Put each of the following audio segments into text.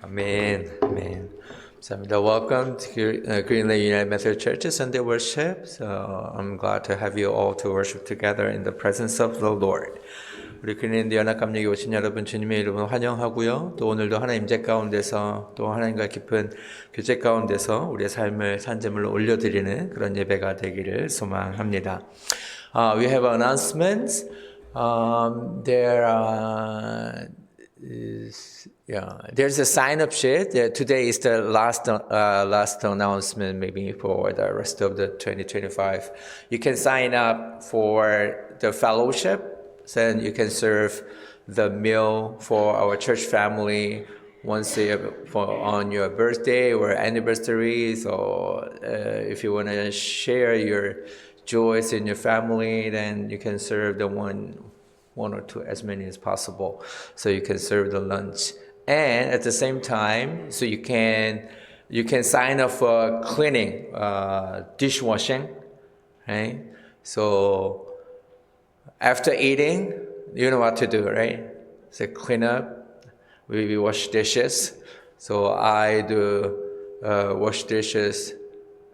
Amen. Amen. 감사합니다. Welcome to Green Lake United Methodist Church Sunday worship. So I'm glad to have you all to worship together in the presence of the Lord. 우리 그린랜드 연합감리에 오신 여러분 주님의 이름으로 환영하고요. 또 오늘도 하나님 임재 가운데서 또 하나님과 깊은 교제 가운데서 우리의 삶을 산제물로 올려드리는 그런 예배가 되기를 소망합니다. We have announcements. There's a sign-up sheet. Today is the last announcement, maybe for the rest of the 2025. You can sign up for the fellowship. Then you can serve the meal for our church family once a year on your birthday or anniversaries, or if you want to share your joys in your family, then you can serve the one or two, as many as possible. So you can serve the lunch. And at the same time, so you can sign up for cleaning, dishwashing, right? So after eating, you know what to do, right? So clean up, we wash dishes. So I do wash dishes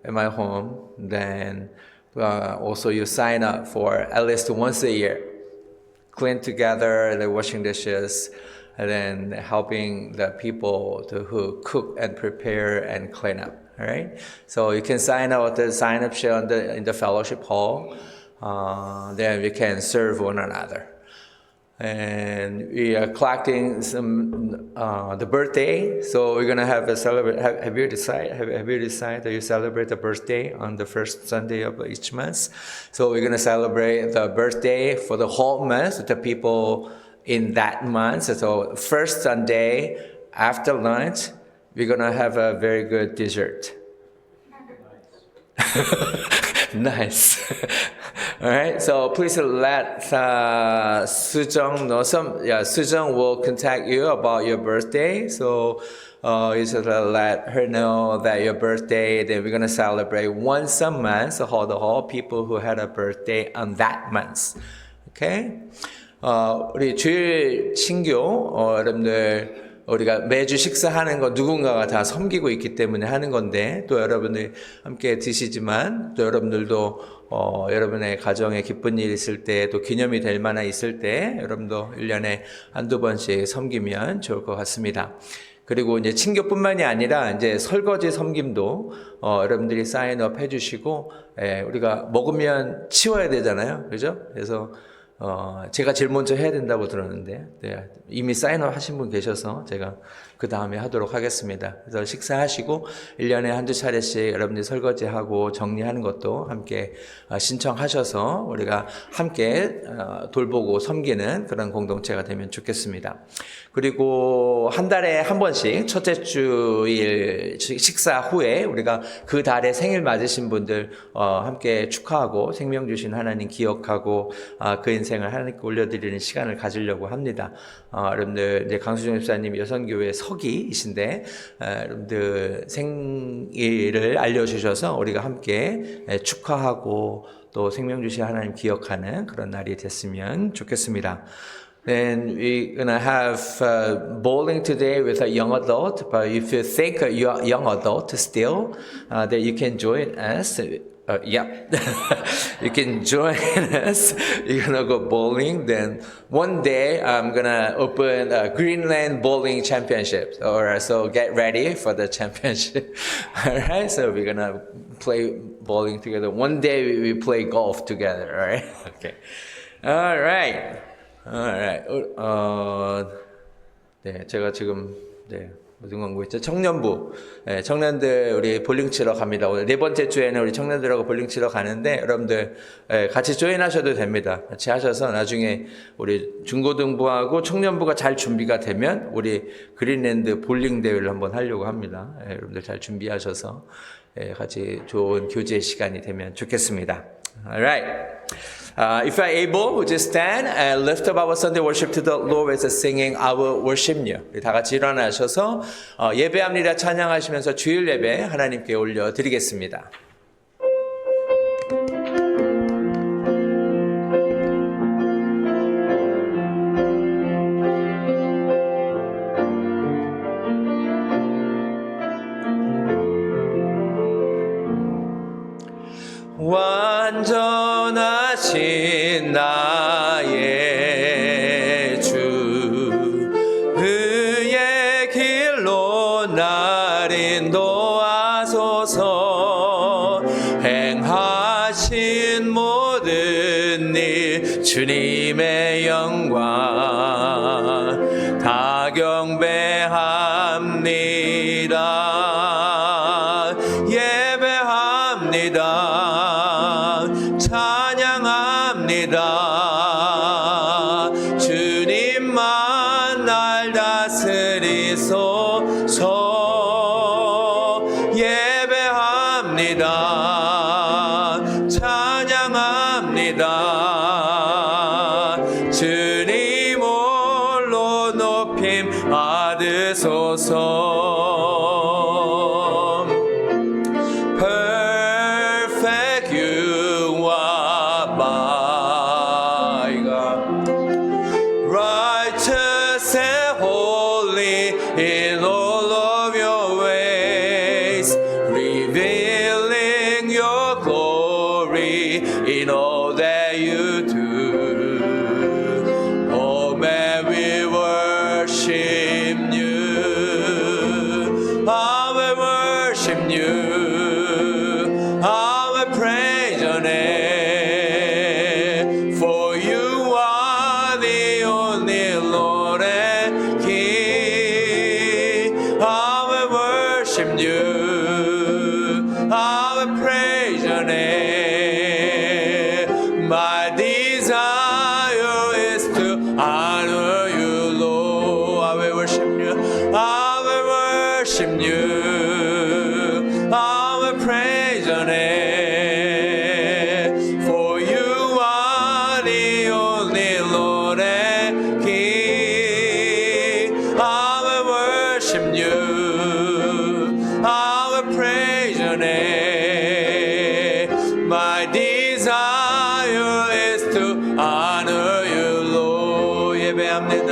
in my home. Then also you sign up for at least once a year. Clean together, the washing dishes, and then helping the people who cook and prepare and clean up. All right. So you can sign up at the sign-up sheet in the fellowship hall. Then we can serve one another. And we are collecting some the birthday. So we're gonna have a celebration. Have you decided that you celebrate the birthday on the first Sunday of each month? So we're gonna celebrate the birthday for the whole month, the people in that month. So first Sunday after lunch, we're gonna have a very good dessert. Nice. All right. So please let Sujong know. Sujong will contact you about your birthday. So you should let her know that your birthday. Then we're gonna celebrate once a month. So the whole people who had a birthday on that month. Okay. 우리 주일 친교 여러분들. 우리가 매주 식사하는 거 누군가가 다 섬기고 있기 때문에 하는 건데, 또 여러분들이 함께 드시지만 또 여러분들도 여러분의 가정에 기쁜 일 있을 때, 또 기념이 될 만한 있을 때 여러분도 1년에 한두 번씩 섬기면 좋을 것 같습니다. 그리고 이제 친교뿐만이 아니라 이제 설거지 섬김도 여러분들이 사인업 해주시고, 우리가 먹으면 치워야 되잖아요, 그죠? 그래서 제가 제일 먼저 해야 된다고 들었는데, 네, 이미 사인업 하신 분 계셔서 제가 그 다음에 하도록 하겠습니다. 그래서 식사하시고 1년에 한두 차례씩 여러분들이 설거지하고 정리하는 것도 함께 신청하셔서 우리가 함께 돌보고 섬기는 그런 공동체가 되면 좋겠습니다. 그리고 한 달에 한 번씩 첫째 주일 식사 후에 우리가 그 달에 생일 맞으신 분들 함께 축하하고 생명 주신 하나님 기억하고 그 인생을 하나님께 올려드리는 시간을 가지려고 합니다. 여러분들 이제 강수정 집사님 여성교회 서기이신데 여러분들 생일을 알려주셔서 우리가 함께 축하하고 또 생명 주신 하나님 기억하는 그런 날이 됐으면 좋겠습니다. Then we're gonna have bowling today with a young adult. But if you think you're a young adult still, that you can join us. You can join us. You're gonna go bowling. Then one day I'm gonna open a Greenland Bowling Championship. So get ready for the championship. All right. So we're gonna play bowling together. One day we play golf together. All right. Okay. All right. Alright. 네, 제가 지금 무슨 광고했죠? 청년부. 네, 청년들 우리 볼링 치러 갑니다. 오늘 네 번째 주에는 우리 청년들하고 볼링 치러 가는데 여러분들 같이 조인하셔도 됩니다. 같이 하셔서 나중에 우리 중고등부하고 청년부가 잘 준비가 되면 우리 그린랜드 볼링 대회를 한번 하려고 합니다. 여러분들 잘 준비하셔서 같이 좋은 교제 시간이 되면 좋겠습니다. Alright. If you are able, would you stand and lift up our Sunday worship to the Lord with singing I will worship you. 우리 다 같이 일어나셔서 예배합니다. 찬양하시면서 주일 예배 하나님께 올려드리겠습니다. 행하신 나의 주 그의 길로 날 인도하소서 행하신 모든 일 주님의 영광 다 경배합니다 예배합니다 찬양합니다 주님만 날 다스리소서 예배합니다 찬양합니다 주님 홀로 높임 받으소서 Perfect you are my God Righteous and holy in all of your ways Revealing your glory in all that you do Oh may we worship you I will worship you I will praise your name For you are the only Lord and King I will worship you I will praise your name My desire is to honor you Lord I will worship you I will worship you I will praise your name For you are the only Lord and King I will worship you I will praise your name My desire is to honor you Lord 예배합니다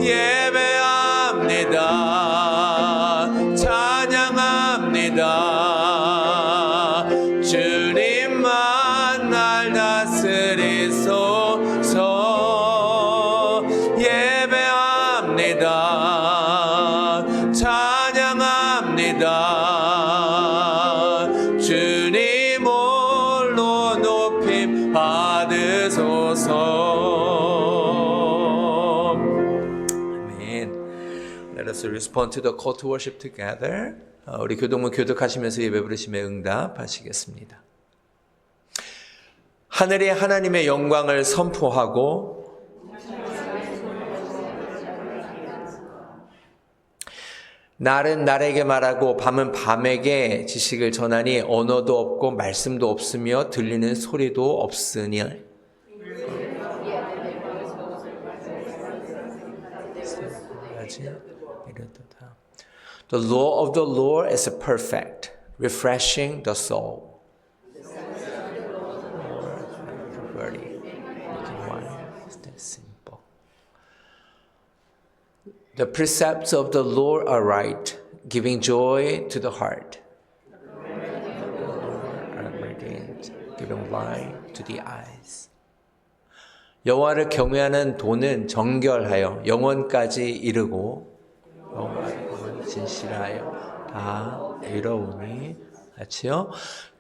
예배합니다 찬양합니다 주님만 날 다스리소서 예배합니다 찬양합니다 주님 홀로 높임 받으소서 아멘 Let us respond to the call to worship together. 우리 교동문 교독하시면서 예배 부르심에 응답하시겠습니다. 하늘이 하나님의 영광을 선포하고 날은 날에게 말하고 밤은 밤에게 지식을 전하니 언어도 없고 말씀도 없으며 들리는 소리도 없으니 The law of the Lord is perfect, refreshing the soul. The precepts of the Lord are right, giving joy to the heart. Giving light to the eyes. 여호와를 경외하는 도는 정결하여 영원까지 이르고 진실하여 다 이로우니 같이요.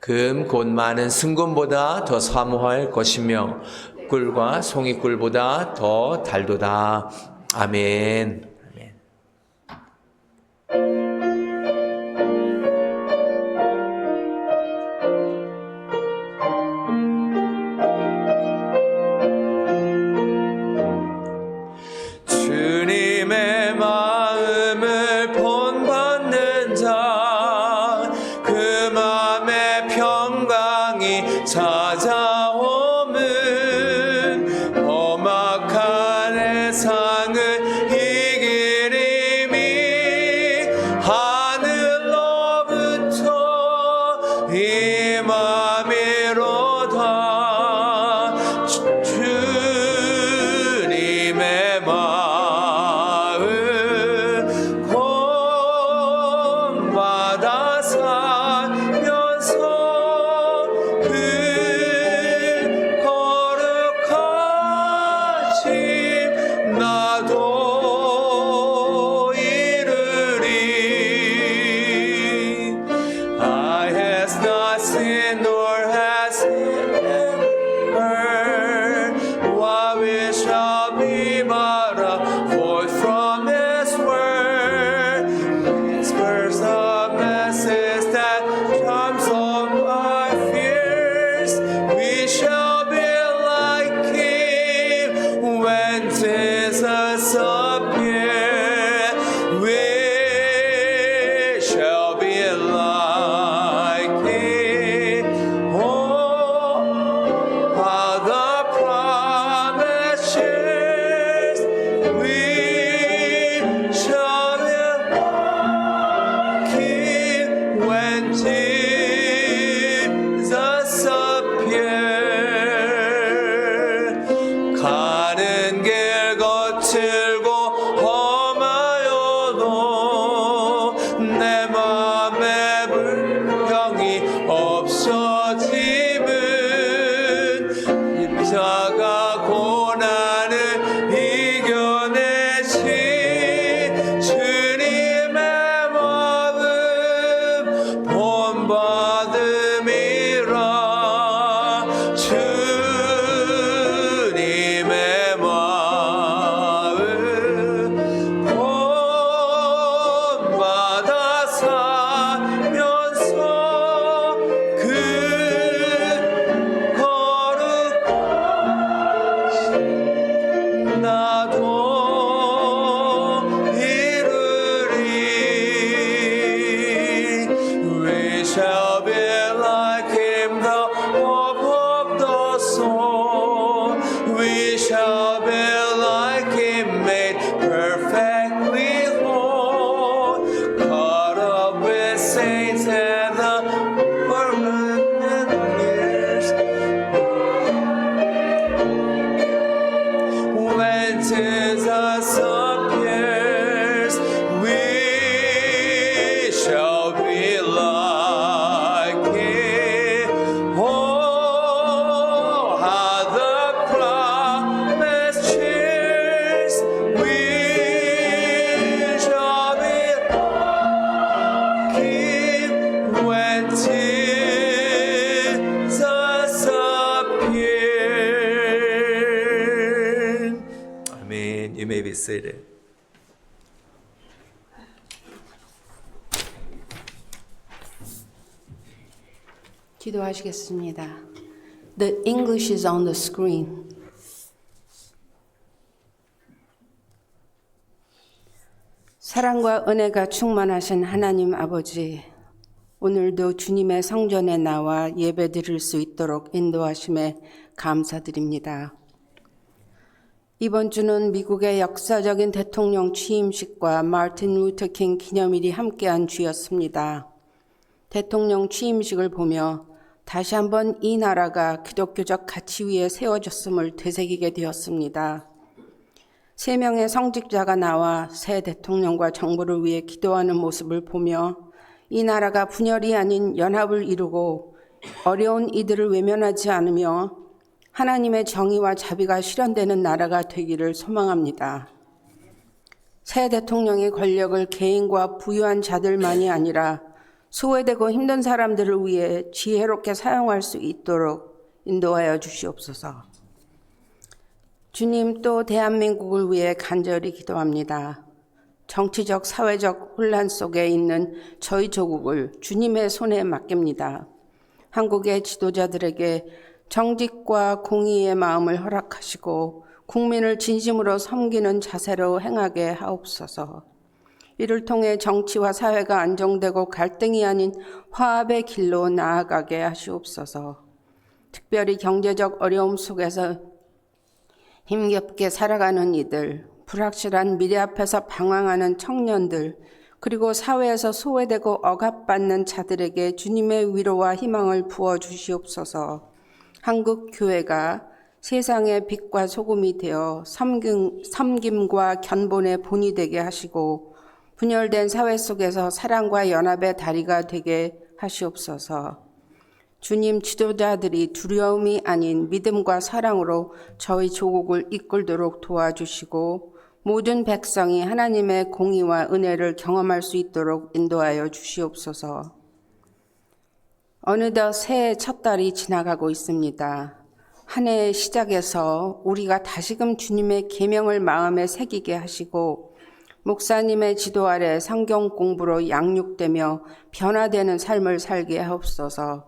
금 곧 많은 승금보다 더 사모할 것이며 꿀과 송이꿀보다 더 달도다. 아멘. 주님의 마음을 본받는 자, 그 마음의 평강이 찾아오면 험악한 세상을 이기리니 하늘로부터 임함이로다. 주님의 마음 곧 내 맘에 불평이 없어짐은 십자가 고난을 이겨내신 주님의 마음 본받음이라. 주님의 마음 본받아 살면서 그 거룩하신 나도 이루리. We shall be like him, the hope of the soul. We shall be like him, made perfectly whole, caught up with saints and the permanent years. When Jesus appears, we shall be like him. Oh, how the promise cheers. We shall be like him when Jesus appears. Amen. You may be seated. 기도하시겠습니다. The English is on the screen. 사랑과 은혜가 충만하신 하나님 아버지, 오늘도 주님의 성전에 나와 예배 드릴 수 있도록 인도하심에 감사드립니다. 이번 주는 미국의 역사적인 대통령 취임식과 마틴 루터 킹 기념일이 함께한 주였습니다. 대통령 취임식을 보며 다시 한번 이 나라가 기독교적 가치 위에 세워졌음을 되새기게 되었습니다. 3명의 성직자가 나와 새 대통령과 정부를 위해 기도하는 모습을 보며 이 나라가 분열이 아닌 연합을 이루고 어려운 이들을 외면하지 않으며 하나님의 정의와 자비가 실현되는 나라가 되기를 소망합니다. 새 대통령의 권력을 개인과 부유한 자들만이 아니라 소외되고 힘든 사람들을 위해 지혜롭게 사용할 수 있도록 인도하여 주시옵소서. 주님, 또 대한민국을 위해 간절히 기도합니다. 정치적, 사회적 혼란 속에 있는 저희 조국을 주님의 손에 맡깁니다. 한국의 지도자들에게 정직과 공의의 마음을 허락하시고 국민을 진심으로 섬기는 자세로 행하게 하옵소서. 이를 통해 정치와 사회가 안정되고 갈등이 아닌 화합의 길로 나아가게 하시옵소서. 특별히 경제적 어려움 속에서 힘겹게 살아가는 이들, 불확실한 미래 앞에서 방황하는 청년들, 그리고 사회에서 소외되고 억압받는 자들에게 주님의 위로와 희망을 부어주시옵소서. 한국 교회가 세상의 빛과 소금이 되어 섬김과 견본의 본이 되게 하시고 분열된 사회 속에서 사랑과 연합의 다리가 되게 하시옵소서. 주님, 지도자들이 두려움이 아닌 믿음과 사랑으로 저희 조국을 이끌도록 도와주시고 모든 백성이 하나님의 공의와 은혜를 경험할 수 있도록 인도하여 주시옵소서. 어느덧 새해 첫 달이 지나가고 있습니다. 한 해의 시작에서 우리가 다시금 주님의 계명을 마음에 새기게 하시고 목사님의 지도 아래 성경 공부로 양육되며 변화되는 삶을 살게 하옵소서.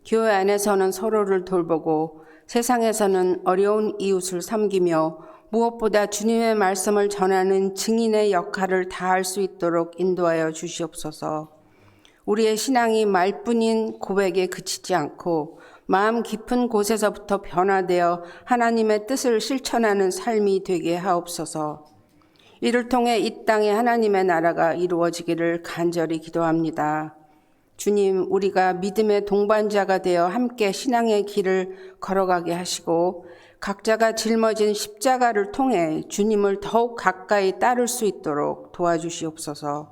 교회 안에서는 서로를 돌보고 세상에서는 어려운 이웃을 섬기며 무엇보다 주님의 말씀을 전하는 증인의 역할을 다할 수 있도록 인도하여 주시옵소서. 우리의 신앙이 말뿐인 고백에 그치지 않고 마음 깊은 곳에서부터 변화되어 하나님의 뜻을 실천하는 삶이 되게 하옵소서. 이를 통해 이 땅에 하나님의 나라가 이루어지기를 간절히 기도합니다. 주님, 우리가 믿음의 동반자가 되어 함께 신앙의 길을 걸어가게 하시고 각자가 짊어진 십자가를 통해 주님을 더욱 가까이 따를 수 있도록 도와주시옵소서.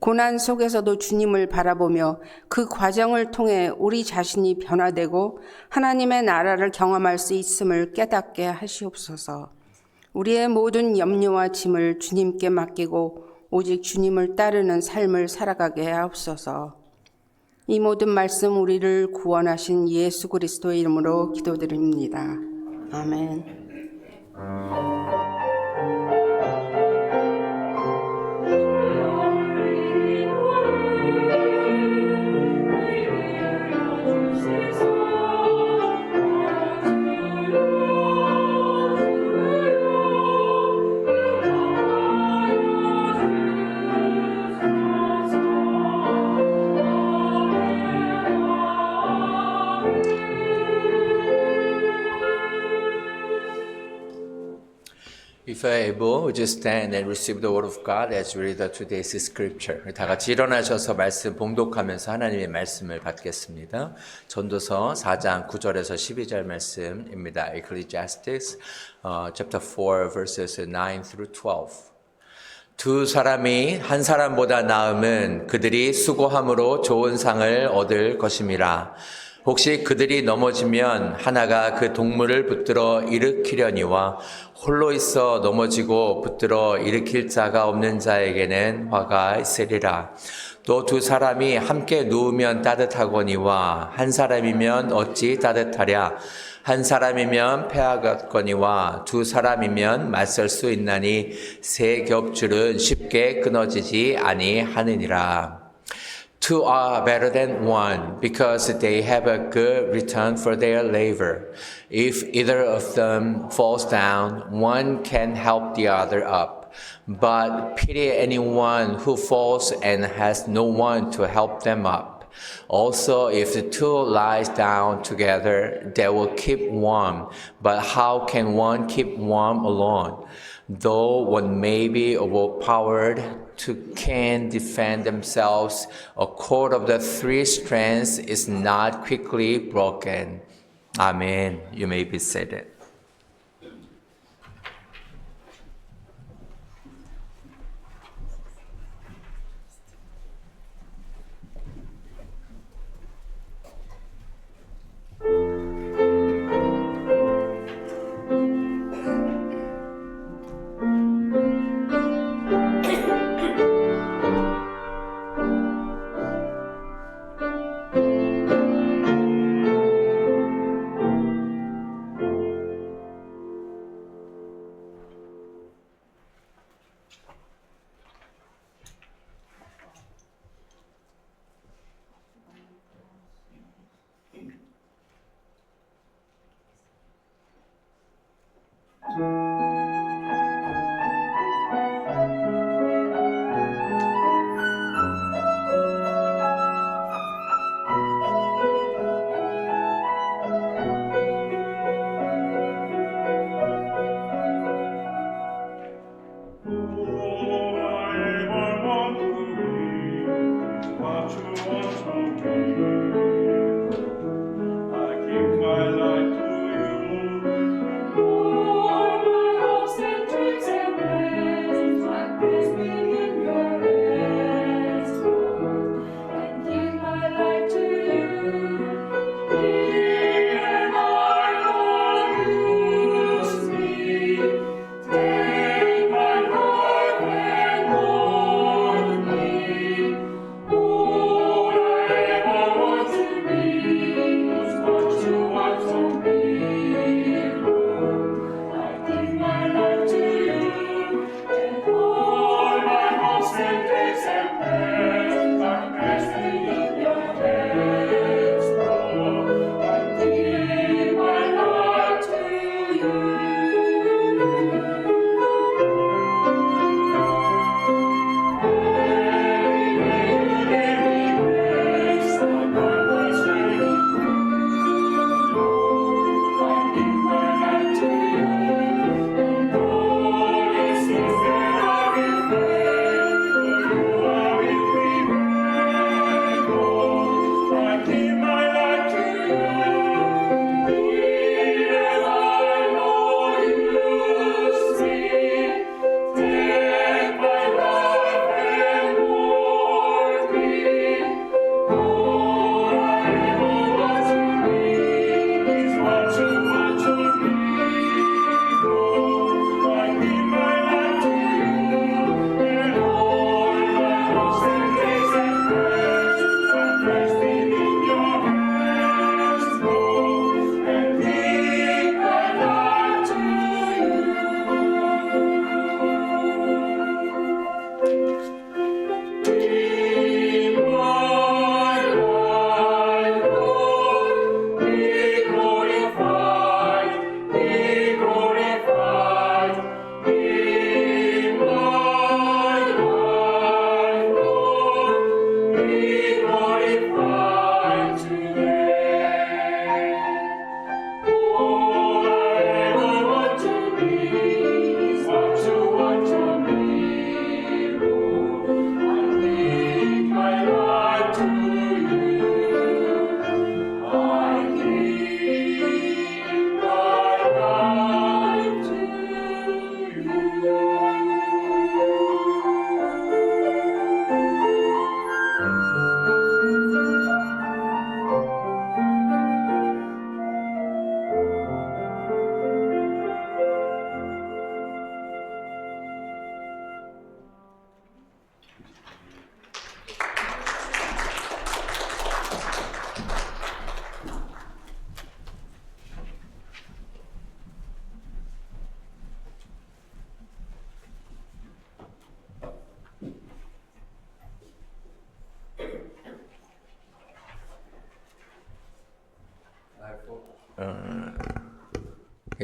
고난 속에서도 주님을 바라보며 그 과정을 통해 우리 자신이 변화되고 하나님의 나라를 경험할 수 있음을 깨닫게 하시옵소서. 우리의 모든 염려와 짐을 주님께 맡기고 오직 주님을 따르는 삶을 살아가게 하옵소서. 이 모든 말씀 우리를 구원하신 예수 그리스도의 이름으로 기도드립니다. 아멘. If you are able, would you stand and receive the word of God as we read today's scripture? 다 같이 일어나셔서 말씀 봉독하면서 하나님의 말씀을 받겠습니다. 전도서 4장 9절에서 12절 말씀입니다. Ecclesiastes chapter 4 verses 9 through 12. 두 사람이 한 사람보다 나음은 그들이 수고함으로 좋은 상을 얻을 것임이라. 혹시 그들이 넘어지면 하나가 그 동물을 붙들어 일으키려니와 홀로 있어 넘어지고 붙들어 일으킬 자가 없는 자에게는 화가 있으리라. 또 두 사람이 함께 누우면 따뜻하거니와 한 사람이면 어찌 따뜻하랴. 한 사람이면 패하겠거니와 두 사람이면 맞설 수 있나니 세 겹줄은 쉽게 끊어지지 아니하느니라. Two are better than one because they have a good return for their labor. If either of them falls down, one can help the other up. But pity anyone who falls and has no one to help them up. Also, if the two lies down together, they will keep warm. But how can one keep warm alone? Though one may be overpowered, two can defend themselves. A cord of the three strands is not quickly broken. Amen. You may be seated.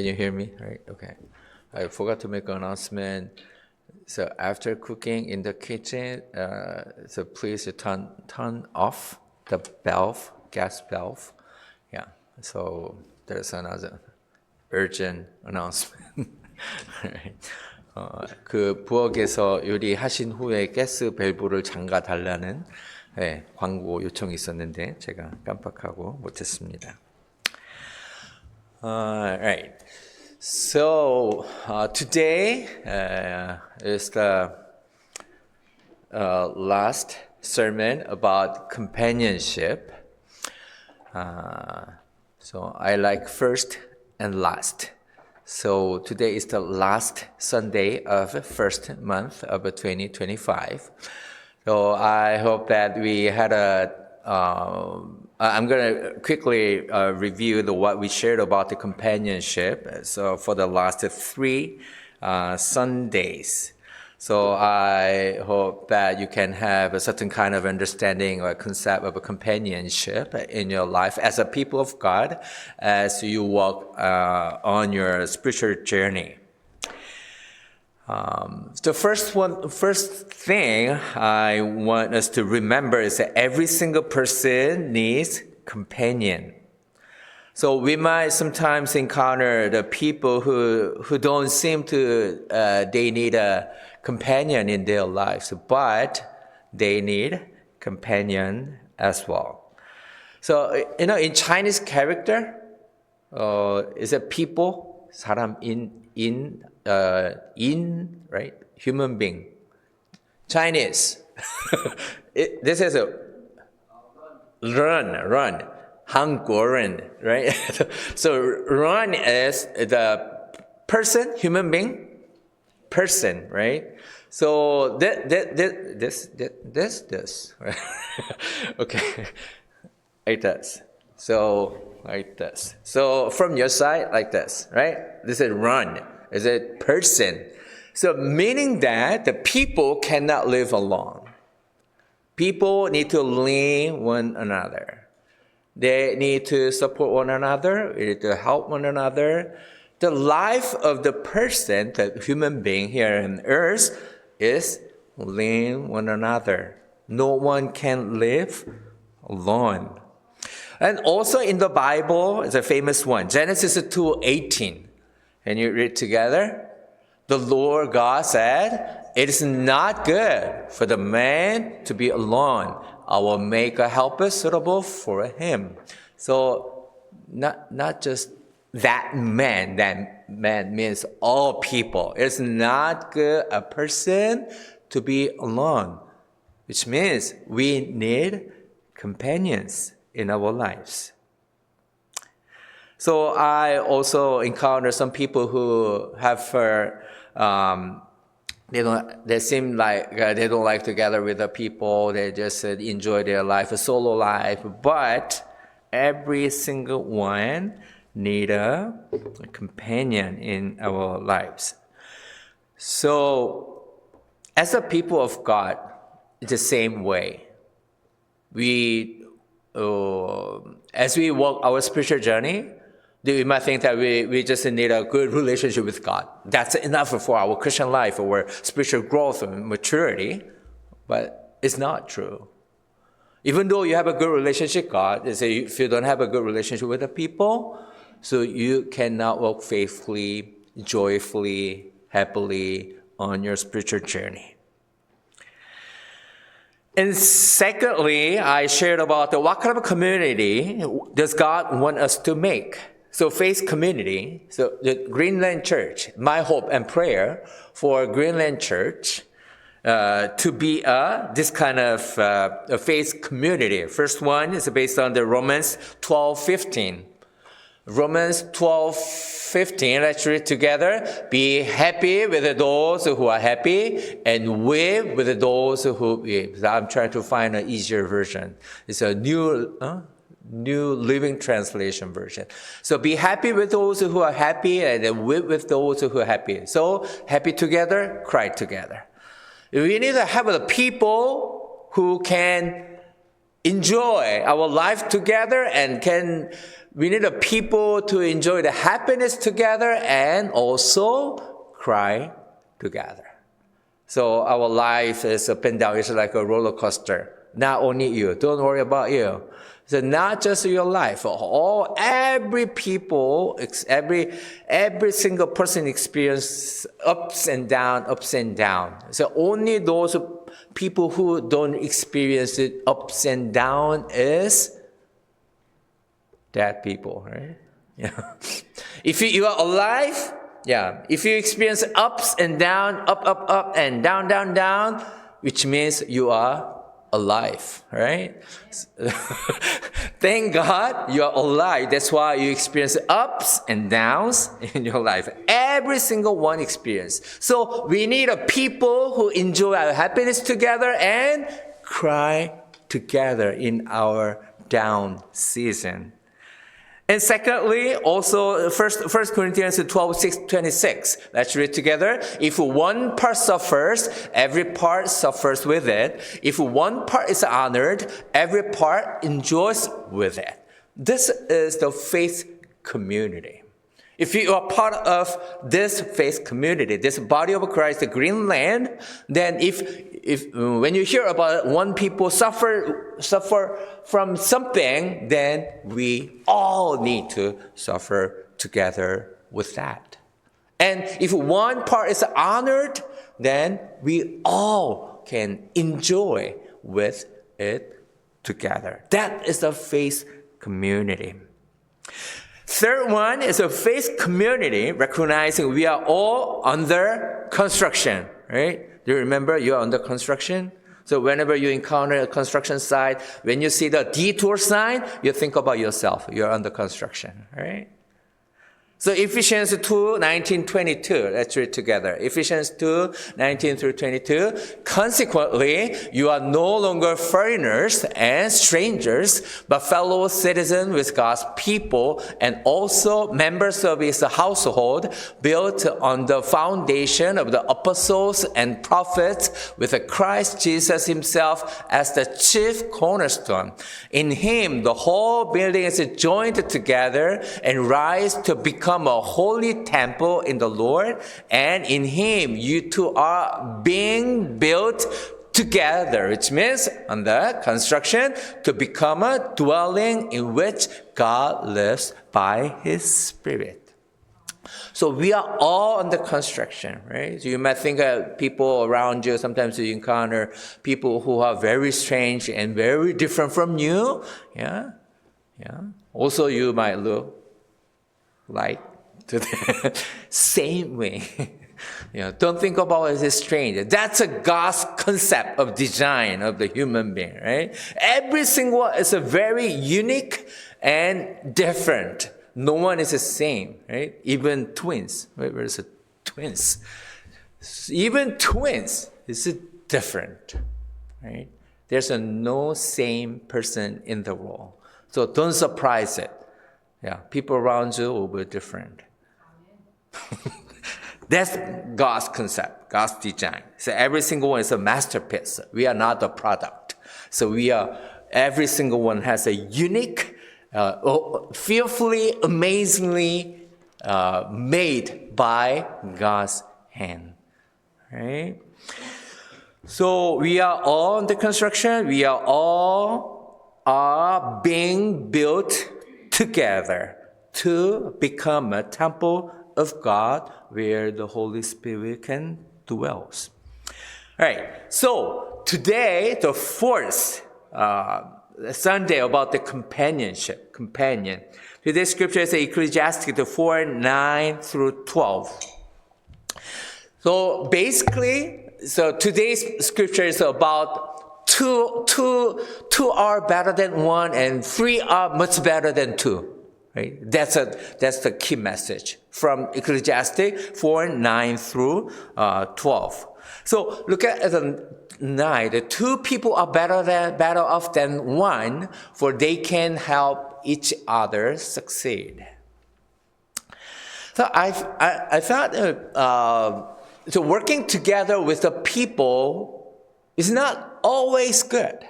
Can you hear me? Right. Okay. I forgot to make an announcement. So after cooking in the kitchen, so please turn off the valve, gas valve. Yeah. So there's another urgent announcement. Right. 그 부엌에서 요리하신 후에 가스 밸브를 잠가 달라는 광고 요청이 있었는데 제가 깜빡하고 못했습니다. Right. So today is the last sermon about companionship. So I like first and last. So today is the last Sunday of the first month of 2025. So I hope that we had I'm going to quickly review what we shared about the companionship. So for the last 3 Sundays. So I hope that you can have a certain kind of understanding or concept of a companionship in your life as a people of God as you walk on your spiritual journey. The first thing I want us to remember is that every single person needs companion. So we might sometimes encounter the people who don't seem to they need a companion in their lives, but they need companion as well. So in Chinese character, is a people, 사람 in right, human being. Chinese. This is a run. 한국어는, right? So run is the person, human being, person, right? So this, right? Okay, like this. So like this. So from your side, like this, right? This is run. Is a person. So meaning that the people cannot live alone. People need to lean one another. They need to support one another. They need to help one another. The life of the person, the human being here on earth, is lean one another. No one can live alone. And also in the Bible, it's a famous one, Genesis 2:18. Can you read together? The Lord God said, "It is not good for the man to be alone. I will make a helper suitable for him." So not just that man means all people. It's not good a person to be alone, which means we need companions in our lives. So I also encounter some people who have they seem like they don't like to gather with the people. They just enjoy their life, a solo life. But every single one need a companion in our lives. So as a people of God, it's the same way. As we walk our spiritual journey, we might think that we just need a good relationship with God. That's enough for our Christian life or spiritual growth and maturity. But it's not true. Even though you have a good relationship with God, if you don't have a good relationship with the people, so you cannot walk faithfully, joyfully, happily on your spiritual journey. And secondly, I shared about what kind of community does God want us to make. So faith community, so the Greenland Church, my hope and prayer for Greenland Church to be this kind of a faith community. First one is based on the Romans 12:15. Romans 12:15, let's read together. Be happy with those who are happy and weep with those who weep. I'm trying to find an easier version. It's a New Living Translation version. So be happy with those who are happy and weep with those who are happy. So happy together, cry together. We need to have the people who can enjoy our life together and we need a people to enjoy the happiness together and also cry together. So our life is up and down. It's like a roller coaster. Not only you. Don't worry about you. So not just your life. Every single person experience ups and down. So only those people who don't experience it ups and down is dead people, right? Yeah. If you are alive, yeah. If you experience ups and down, up and down, which means you are alive, right? Thank God you are alive. That's why you experience ups and downs in your life. Every single one experience. So we need a people who enjoy our happiness together and cry together in our down season. And secondly, also 1 Corinthians 12:26. Let's read together. If one part suffers, every part suffers with it. If one part is honored, every part enjoys with it. This is the faith community. If you are part of this faith community, this body of Christ, the Green Land, then if when you hear about one people suffer from something, then we all need to suffer together with that. And if one part is honored, then we all can enjoy with it together. That is the faith community. Third one is a faith community recognizing we are all under construction, right? Do you remember you're under construction? So whenever you encounter a construction site, when you see the detour sign, you think about yourself. You're under construction, right? So Ephesians 2:19-22, let's read together. Ephesians 2:19-22. Consequently, you are no longer foreigners and strangers, but fellow citizens with God's people and also members of his household, built on the foundation of the apostles and prophets, with Christ Jesus himself as the chief cornerstone. In him, the whole building is joined together and rise to become a holy temple in the Lord, and in him you two are being built together, which means under construction to become a dwelling in which God lives by his Spirit. So we are all under construction, right? So you might think of people around you. Sometimes you encounter people who are very strange and very different from you. Yeah. Also, you might look like to the same way. Don't think about it as strange. That's a God's concept of design of the human being, right? Every single one is a very unique and different. No one is the same, right? Even twins, right? Where's the twins? Even twins is different, right? There's no same person in the world. So don't surprise it. Yeah, people around you will be different. That's God's concept, God's design. So every single one is a masterpiece. We are not the product. So every single one has a unique, fearfully, amazingly made by God's hand. Right? So we are all under construction. We are all being built together to become a temple of God where the Holy Spirit can dwell. All right, so today, the fourth Sunday about the companion. Today's scripture is Ecclesiastes 4:9-12. So basically, today's scripture is about two are better than one and three are much better than two. Right? That's the key message from Ecclesiastes 4:9-12. So look at the 9. The two people are better off than one, for they can help each other succeed. So I thought so working together with the people is not always good,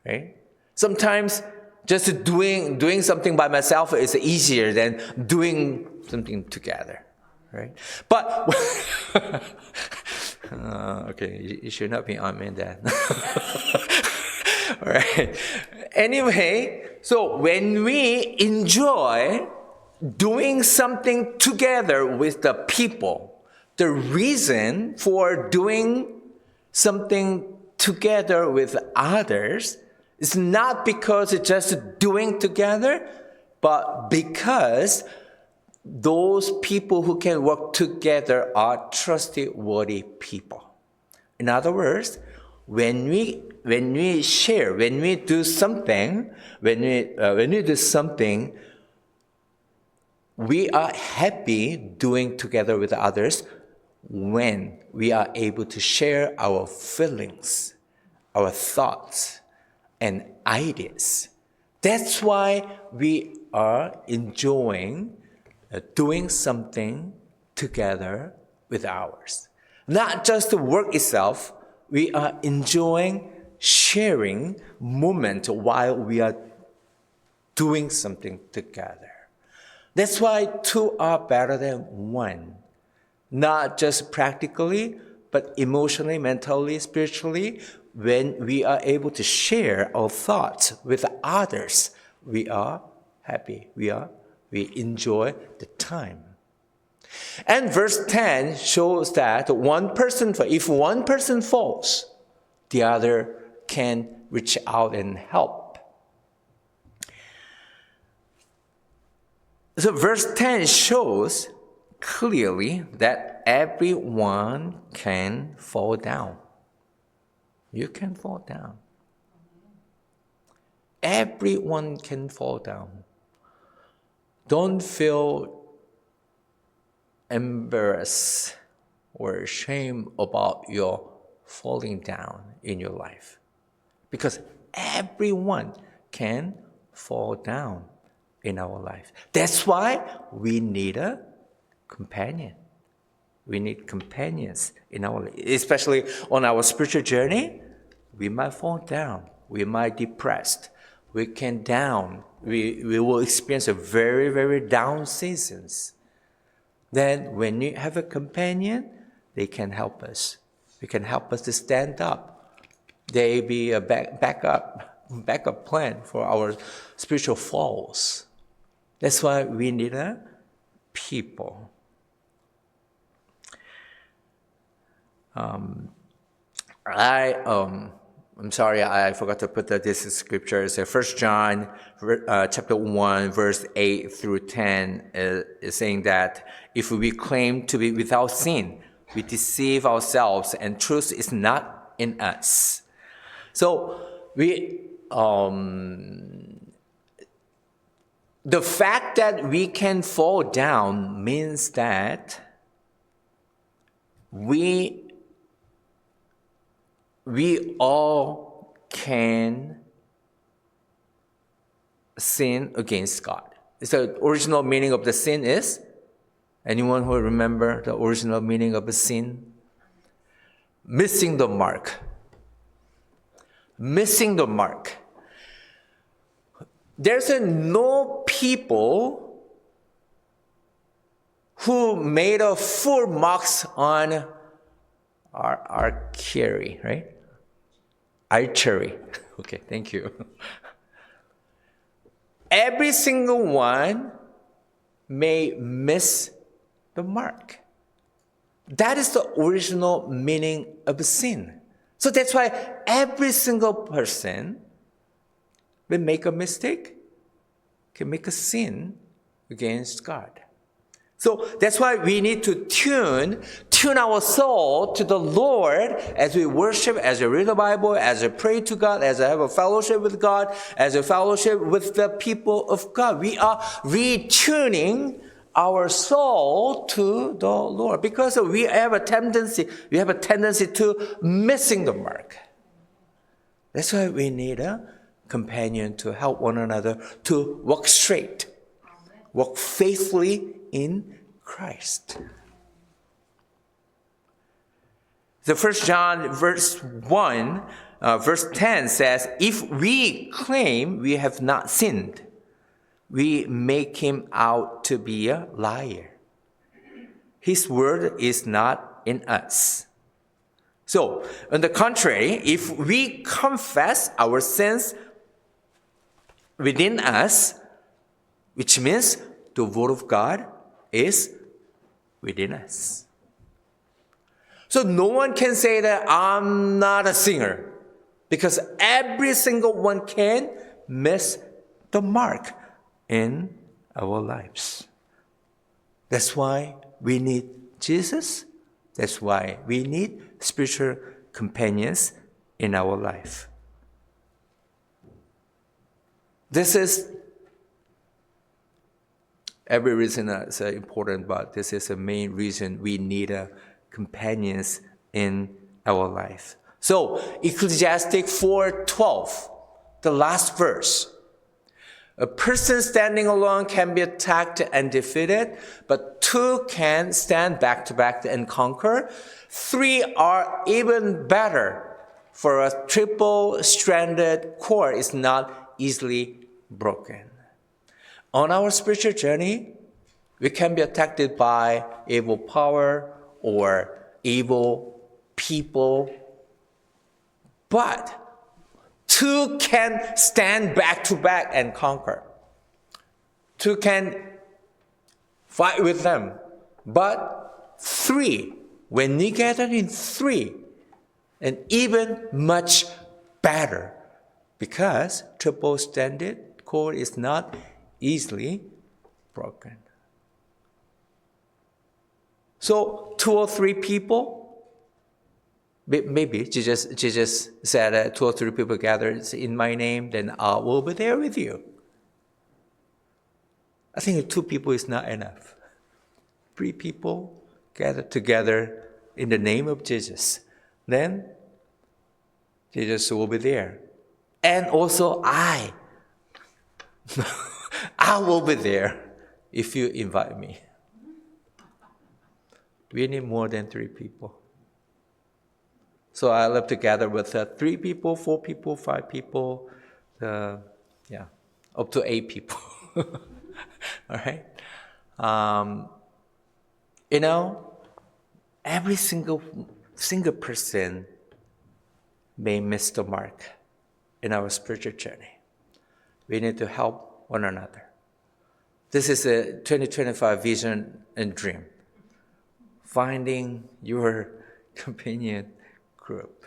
right? Sometimes just doing something by myself is easier than doing something together, right? But okay, you should not be amen then. All right. Anyway, so when we enjoy doing something together with the people, the reason for doing something together with others is not because it's just doing together, but because those people who can work together are trustworthy people. In other words, when we share, when we do something, we are happy doing together with others when we are able to share our feelings, our thoughts, and ideas. That's why we are enjoying doing something together with ours. Not just the work itself, we are enjoying sharing moment while we are doing something together. That's why two are better than one. Not just practically, but emotionally, mentally, spiritually. When we are able to share our thoughts with others, we are happy. We enjoy the time. And verse 10 shows that if one person falls, the other can reach out and help. So verse 10 shows clearly that everyone can fall down. You can fall down. Everyone can fall down. Don't feel embarrassed or ashamed about your falling down in your life. Because everyone can fall down in our life. That's why we need a companion. We need companions in our life. Especially on our spiritual journey, we might fall down. We might be depressed. We can down. We will experience a very, very down seasons. Then when you have a companion, they can help us. They can help us to stand up. They be a backup plan for our spiritual falls. That's why we need a people. I'm sorry, I forgot to put this scripture. It's 1 John chapter 1, verse 8 through 10 is saying that if we claim to be without sin, we deceive ourselves and truth is not in us. So the fact that we can fall down means that we all can sin against God. The original meaning of the sin is? Anyone who remember the original meaning of a sin? Missing the mark. Missing the mark. There's no people who made a full marks on our archery, right? Archery. Okay, thank you. Every single one may miss the mark. That is the original meaning of sin. So that's why every single person will make a mistake, can make a sin against God. So that's why we need to tune our soul to the Lord as we worship, as we read the Bible, as we pray to God, as we have a fellowship with God, as we fellowship with the people of God. We are retuning our soul to the Lord because we have a tendency to missing the mark. That's why we need a companion to help one another to walk straight, walk faithfully in Christ. The 1 John verse 1 verse 10 says, if we claim we have not sinned, we make him out to be a liar. His word is not in us. So, on the contrary, if we confess our sins within us, which means the word of God is within us. So no one can say that I'm not a sinner, because every single one can miss the mark in our lives. That's why we need Jesus. That's why we need spiritual companions in our life. This is every reason that's important, but this is the main reason we need companions in our life. So, Ecclesiastes 4:12, the last verse. A person standing alone can be attacked and defeated, but two can stand back to back and conquer. Three are even better, for a triple-stranded cord is not easily broken. On our spiritual journey, we can be attacked by evil power or evil people, but two can stand back to back and conquer. Two can fight with them. But three, when we gather in three, and even much better, because triple-stranded cord is not easily broken. So 2 or 3 people, maybe Jesus said 2 or 3 people gathered in my name, then I will be there with you. I think 2 people is not enough. 3 people gathered together in the name of Jesus. Then Jesus will be there. And also I will be there if you invite me. We need more than 3 people. So I love to gather with 3 people, 4 people, 5 people, up to 8 people. All right? Every single person may miss the mark in our spiritual journey. We need to help one another. This is a 2025 vision and dream. Finding your companion group.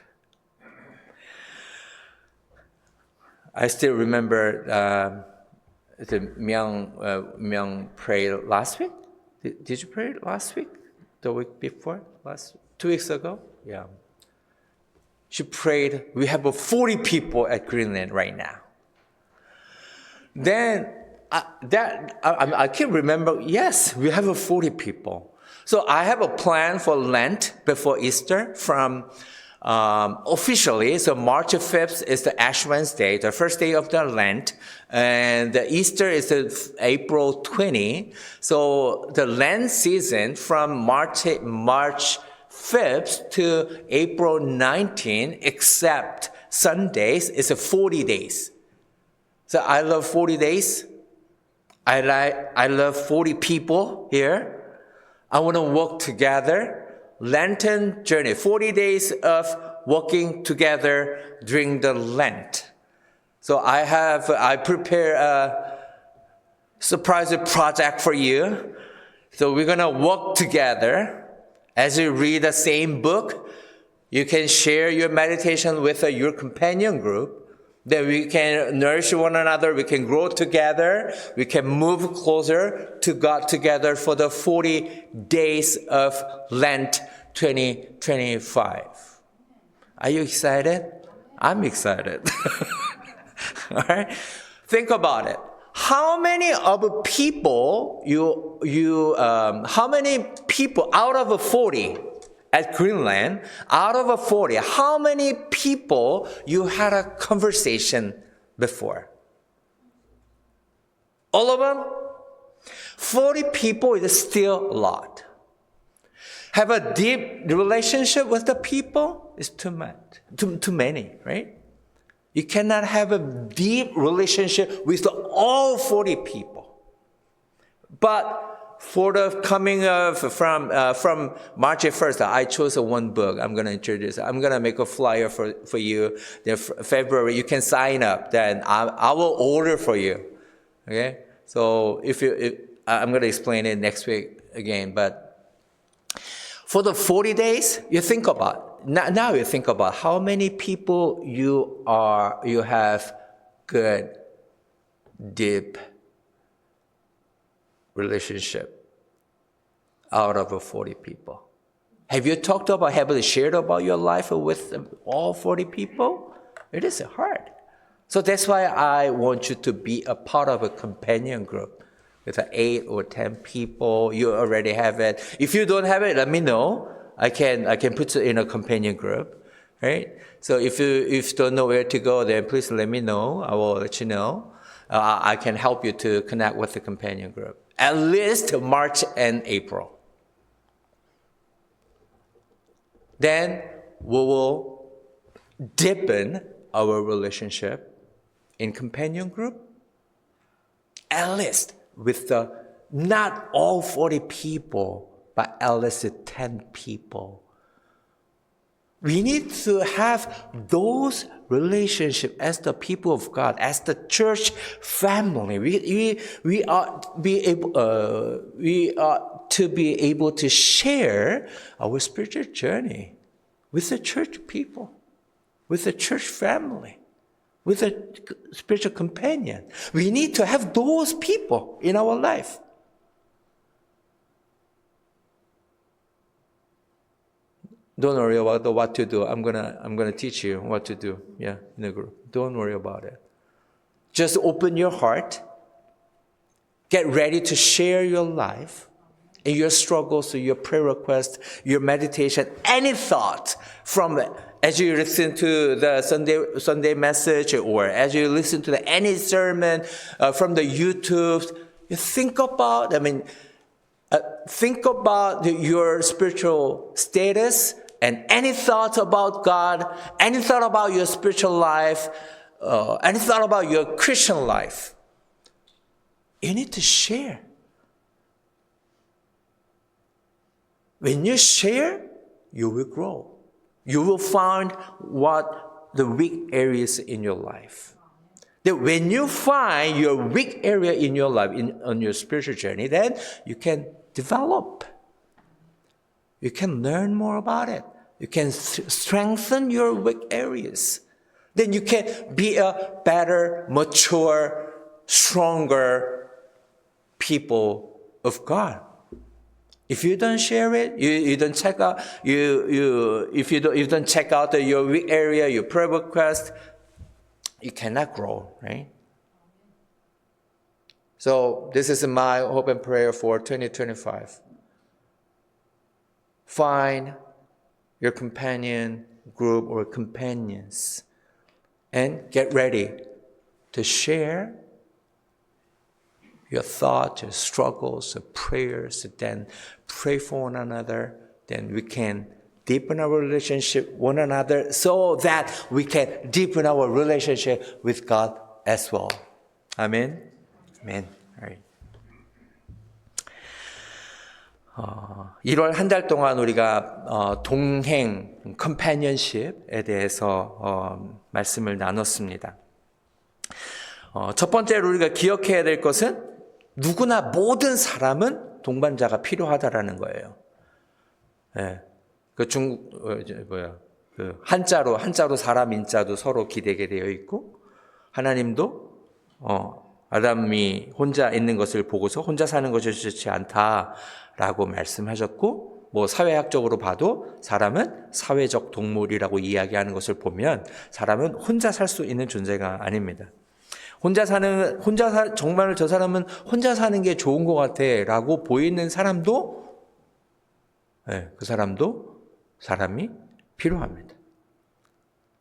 I still remember the Myung prayed last week. Did you pray last week? The week before? 2 weeks ago? Yeah. She prayed. We have 40 people at Greenland right now. Then I can remember. Yes, we have 40 people. So I have a plan for Lent before Easter from officially. So March 5th is the Ash Wednesday, the first day of the Lent, and the Easter is April 20. So the Lent season from March 5th to April 19, except Sundays, is 40 days. So I love 40 days. I love 40 people here. I want to walk together. Lenten journey, 40 days of walking together during the Lent. So I prepare a surprise project for you. So we're going to walk together. As you read the same book, you can share your meditation with your companion group. Then we can nourish one another, we can grow together, we can move closer to God together for the 40 days of Lent 2025. Are you excited? I'm excited. All right? Think about it. How many of people how many people out of 40 at Greenland, out of 40, how many people you had a conversation before? All of them? 40 people is still a lot. Have a deep relationship with the people? is too much, too many, right? You cannot have a deep relationship with all 40 people. But for the coming of from March 1st, I chose one book. I'm going to introduce. I'm going to make a flyer for you. Then February, you can sign up. Then I will order for you. Okay. So I'm going to explain it next week again. But for the 40 days, you think about. Now you think about how many people you have good, deep relationship out of 40 people. Have you shared about your life with all 40 people? It is hard. So that's why I want you to be a part of a companion group with 8 or 10 people. You already have it. If you don't have it, let me know. I can put you in a companion group, right? So if you don't know where to go, then please let me know. I will let you know. I can help you to connect with the companion group. At least March and April. Then we will deepen our relationship in companion group. At least with not all 40 people, but at least 10 people. We need to have those relationships as the people of God, as the church family. We are to be able to share our spiritual journey with the church people, with the church family, with a spiritual companion. We need to have those people in our life. Don't worry about what to do. I'm gonna teach you what to do. Yeah, in the group. Don't worry about it. Just open your heart. Get ready to share your life and your struggles, your prayer requests, your meditation, any thought from as you listen to the Sunday message or as you listen to any sermon from the YouTube. You think about. Think about your spiritual status. And any thoughts about God, any thought about your spiritual life, any thought about your Christian life, you need to share. When you share, you will grow. You will find what the weak areas in your life. That when you find your weak area in your life, on your spiritual journey, then you can develop. You can learn more about it. You can strengthen your weak areas. Then you can be a better, mature, stronger people of God. If you don't share it, you don't check out if you don't check out your weak area, your prayer request, you cannot grow, right? So this is my hope and prayer for 2025. Find your companion group or companions and get ready to share your thoughts, your struggles, your prayers, then pray for one another. Then we can deepen our relationship with one another so that we can deepen our relationship with God as well. Amen? Amen. All right. 1월 한 달 동안 우리가 동행, 컴패니언십에 대해서 말씀을 나눴습니다. 첫 번째로 우리가 기억해야 될 것은 누구나 모든 사람은 동반자가 필요하다라는 거예요. 예. 한자로 사람 인자도 서로 기대게 되어 있고 하나님도 아담이 혼자 있는 것을 보고서 혼자 사는 것이 좋지 않다라고 말씀하셨고 사회학적으로 봐도 사람은 사회적 동물이라고 이야기하는 것을 보면 사람은 혼자 살 수 있는 존재가 아닙니다. 정말 저 사람은 혼자 사는 게 좋은 것 같아라고 보이는 사람도 그 사람이 필요합니다.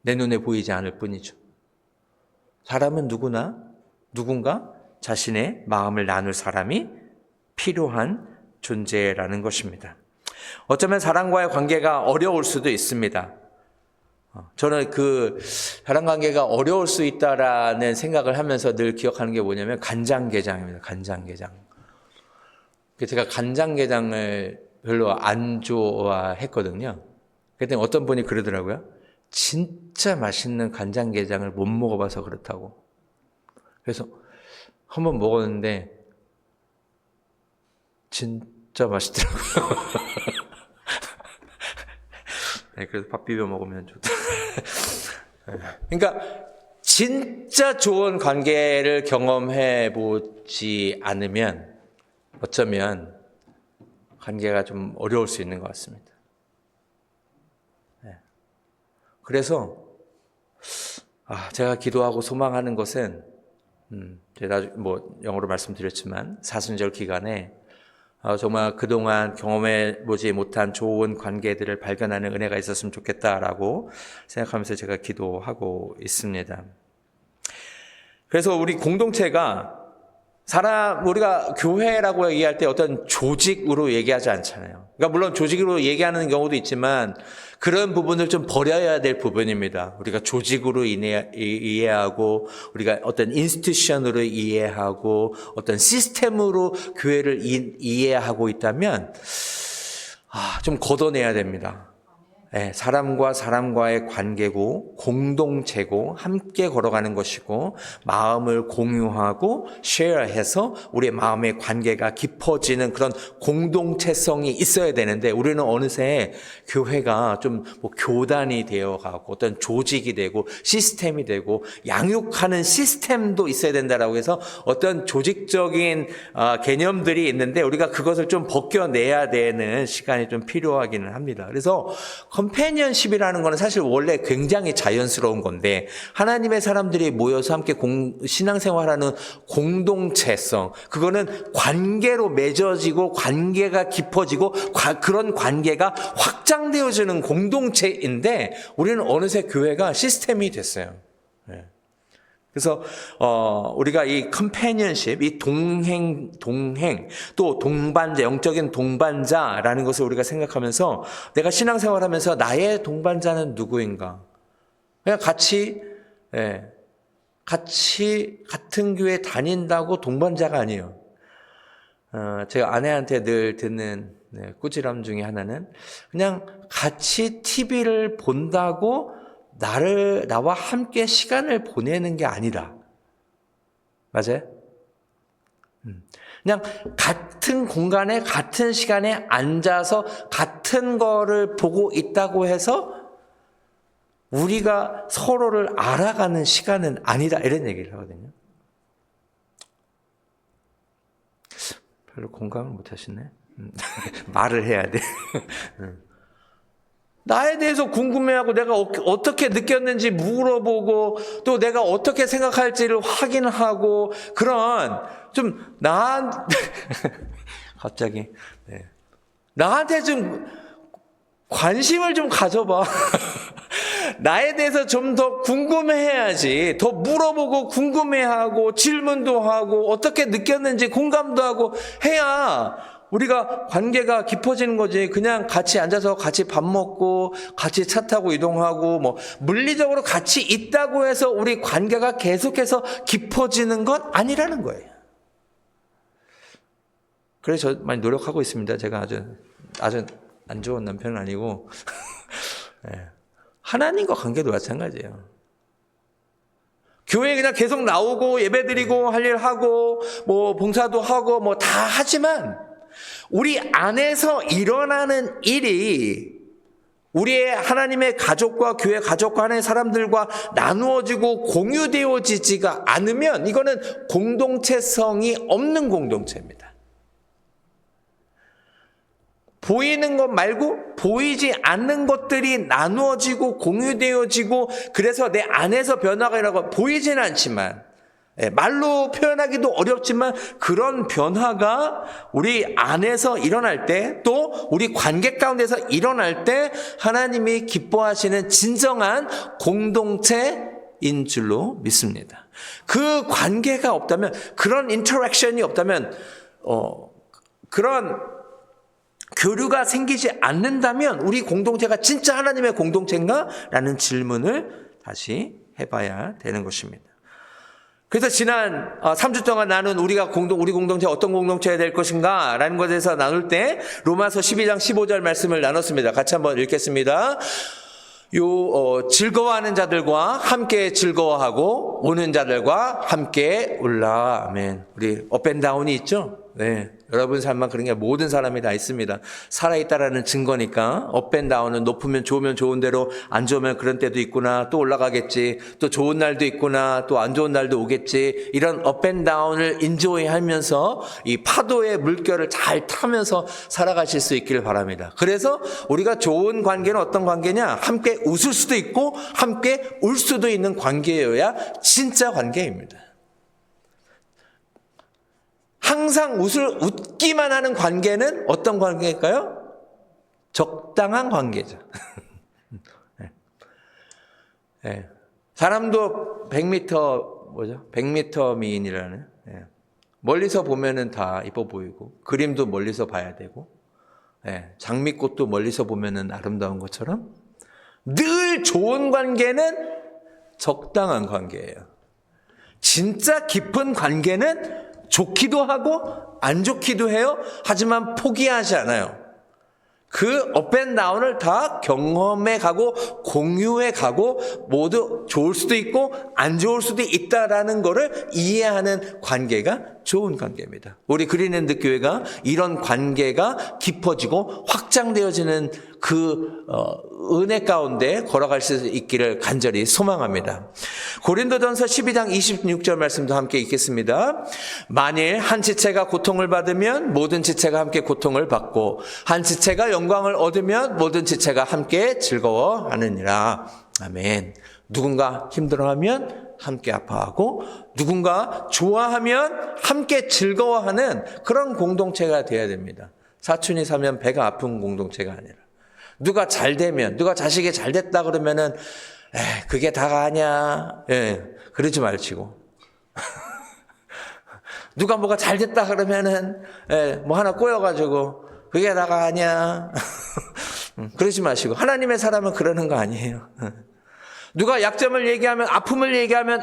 내 눈에 보이지 않을 뿐이죠. 사람은 누군가 자신의 마음을 나눌 사람이 필요한 존재라는 것입니다. 어쩌면 사람과의 관계가 어려울 수도 있습니다. 저는 그 사람 관계가 어려울 수 있다라는 생각을 하면서 늘 기억하는 게 뭐냐면 간장게장입니다. 간장게장. 제가 간장게장을 별로 안 좋아했거든요. 그랬더니 어떤 분이 그러더라고요. 진짜 맛있는 간장게장을 못 먹어봐서 그렇다고. 그래서 한번 먹었는데 진짜 맛있더라고요. 네, 그래서 밥 비벼 먹으면 좋다. 그러니까 진짜 좋은 관계를 경험해 보지 않으면 어쩌면 관계가 좀 어려울 수 있는 것 같습니다. 네. 그래서 제가 기도하고 소망하는 것은 제가 영어로 말씀드렸지만 사순절 기간에 정말 그동안 경험해 보지 못한 좋은 관계들을 발견하는 은혜가 있었으면 좋겠다라고 생각하면서 제가 기도하고 있습니다. 그래서 우리 공동체가 우리가 교회라고 얘기할 때 어떤 조직으로 얘기하지 않잖아요. 그러니까 물론 조직으로 얘기하는 경우도 있지만 그런 부분을 좀 버려야 될 부분입니다. 우리가 조직으로 이해하고 우리가 어떤 인스티튜션으로 이해하고 어떤 시스템으로 교회를 이해하고 있다면 좀 걷어내야 됩니다. 네, 사람과 사람과의 관계고 공동체고 함께 걸어가는 것이고 마음을 공유하고 쉐어해서 우리의 마음의 관계가 깊어지는 그런 공동체성이 있어야 되는데 우리는 어느새 교회가 좀 교단이 되어가고 어떤 조직이 되고 시스템이 되고 양육하는 시스템도 있어야 된다라고 해서 어떤 조직적인 개념들이 있는데 우리가 그것을 좀 벗겨내야 되는 시간이 좀 필요하기는 합니다. 그래서 컴패니언십이라는 거는 사실 원래 굉장히 자연스러운 건데 하나님의 사람들이 모여서 함께 신앙생활하는 공동체성 그거는 관계로 맺어지고 관계가 깊어지고 그런 관계가 확장되어지는 공동체인데 우리는 어느새 교회가 시스템이 됐어요. 그래서 우리가 이 컴패니언십, 이 동행 또 동반자, 영적인 동반자라는 것을 우리가 생각하면서 내가 신앙생활하면서 나의 동반자는 누구인가? 그냥 같이 같은 교회 다닌다고 동반자가 아니에요. 제가 아내한테 늘 듣는 꾸지람 중에 하나는 그냥 같이 TV를 본다고 나와 함께 시간을 보내는 게 아니다. 맞아요? 그냥 같은 공간에 같은 시간에 앉아서 같은 거를 보고 있다고 해서 우리가 서로를 알아가는 시간은 아니다. 이런 얘기를 하거든요. 별로 공감을 못 하시네. 말을 해야 돼. 나에 대해서 궁금해하고 내가 어떻게 느꼈는지 물어보고 또 내가 어떻게 생각할지를 확인하고 그런 좀 갑자기 나한테 좀 관심을 좀 가져봐. 나에 대해서 좀 더 궁금해야지. 더 물어보고 궁금해하고 질문도 하고 어떻게 느꼈는지 공감도 하고 해야 우리가 관계가 깊어지는 거지. 그냥 같이 앉아서 같이 밥 먹고 같이 차 타고 이동하고 물리적으로 같이 있다고 해서 우리 관계가 계속해서 깊어지는 건 아니라는 거예요. 그래서 저 많이 노력하고 있습니다. 제가 아주 안 좋은 남편은 아니고 하나님과 관계도 마찬가지예요. 교회에 그냥 계속 나오고 예배드리고 할 일 하고 봉사도 하고 다 하지만 우리 안에서 일어나는 일이 우리의 하나님의 가족과 교회 가족과 하나의 사람들과 나누어지고 공유되어지지가 않으면 이거는 공동체성이 없는 공동체입니다. 보이는 것 말고 보이지 않는 것들이 나누어지고 공유되어지고 그래서 내 안에서 변화가 일어나고 보이지는 않지만 말로 표현하기도 어렵지만 그런 변화가 우리 안에서 일어날 때 또 우리 관계 가운데서 일어날 때 하나님이 기뻐하시는 진정한 공동체인 줄로 믿습니다. 그 관계가 없다면 그런 인터랙션이 없다면 그런 교류가 생기지 않는다면 우리 공동체가 진짜 하나님의 공동체인가? 라는 질문을 다시 해봐야 되는 것입니다. 그래서 지난 3주 동안 나눈 우리 공동체 어떤 공동체가 될 것인가? 라는 것에 대해서 나눌 때 로마서 12장 15절 말씀을 나눴습니다. 같이 한번 읽겠습니다. 즐거워하는 자들과 함께 즐거워하고 우는 자들과 함께 울라. 아멘. 우리 업앤다운이 있죠? 네. 여러분 삶만 그런 게 모든 사람이 다 있습니다. 살아있다라는 증거니까 업앤다운은 높으면 좋으면 좋은 대로 안 좋으면 그런 때도 있구나. 또 올라가겠지. 또 좋은 날도 있구나. 또 안 좋은 날도 오겠지. 이런 업앤다운을 인조이하면서 이 파도의 물결을 잘 타면서 살아가실 수 있기를 바랍니다. 그래서 우리가 좋은 관계는 어떤 관계냐? 함께 웃을 수도 있고 함께 울 수도 있는 관계여야 진짜 관계입니다. 항상 웃기만 하는 관계는 어떤 관계일까요? 적당한 관계죠. 네. 사람도 100m 미인이라는. 네. 멀리서 보면은 다 이뻐 보이고, 그림도 멀리서 봐야 되고, 네. 장미꽃도 멀리서 보면은 아름다운 것처럼 늘 좋은 관계는 적당한 관계예요. 진짜 깊은 관계는 좋기도 하고 안 좋기도 해요. 하지만 포기하지 않아요. 그 업앤다운을 다 경험해 가고 공유해 가고 모두 좋을 수도 있고 안 좋을 수도 있다라는 거를 이해하는 관계가 좋은 관계입니다. 우리 그린랜드 교회가 이런 관계가 깊어지고 확장되어지는 그 은혜 가운데 걸어갈 수 있기를 간절히 소망합니다. 고린도전서 12장 26절 말씀도 함께 읽겠습니다. 만일 한 지체가 고통을 받으면 모든 지체가 함께 고통을 받고 한 지체가 영광을 얻으면 모든 지체가 함께 즐거워하느니라. 아멘. 누군가 힘들어하면 함께 아파하고 누군가 좋아하면 함께 즐거워하는 그런 공동체가 되어야 됩니다. 사촌이 사면 배가 아픈 공동체가 아니라 누가 잘 되면 누가 자식이 잘 됐다 그러면은 그게 다가 아니야. 그러지 말지고 누가 뭐가 잘 됐다 그러면은 뭐 하나 꼬여가지고 그게 다가 아니야. 그러지 마시고 하나님의 사람은 그러는 거 아니에요. 누가 약점을 얘기하면 아픔을 얘기하면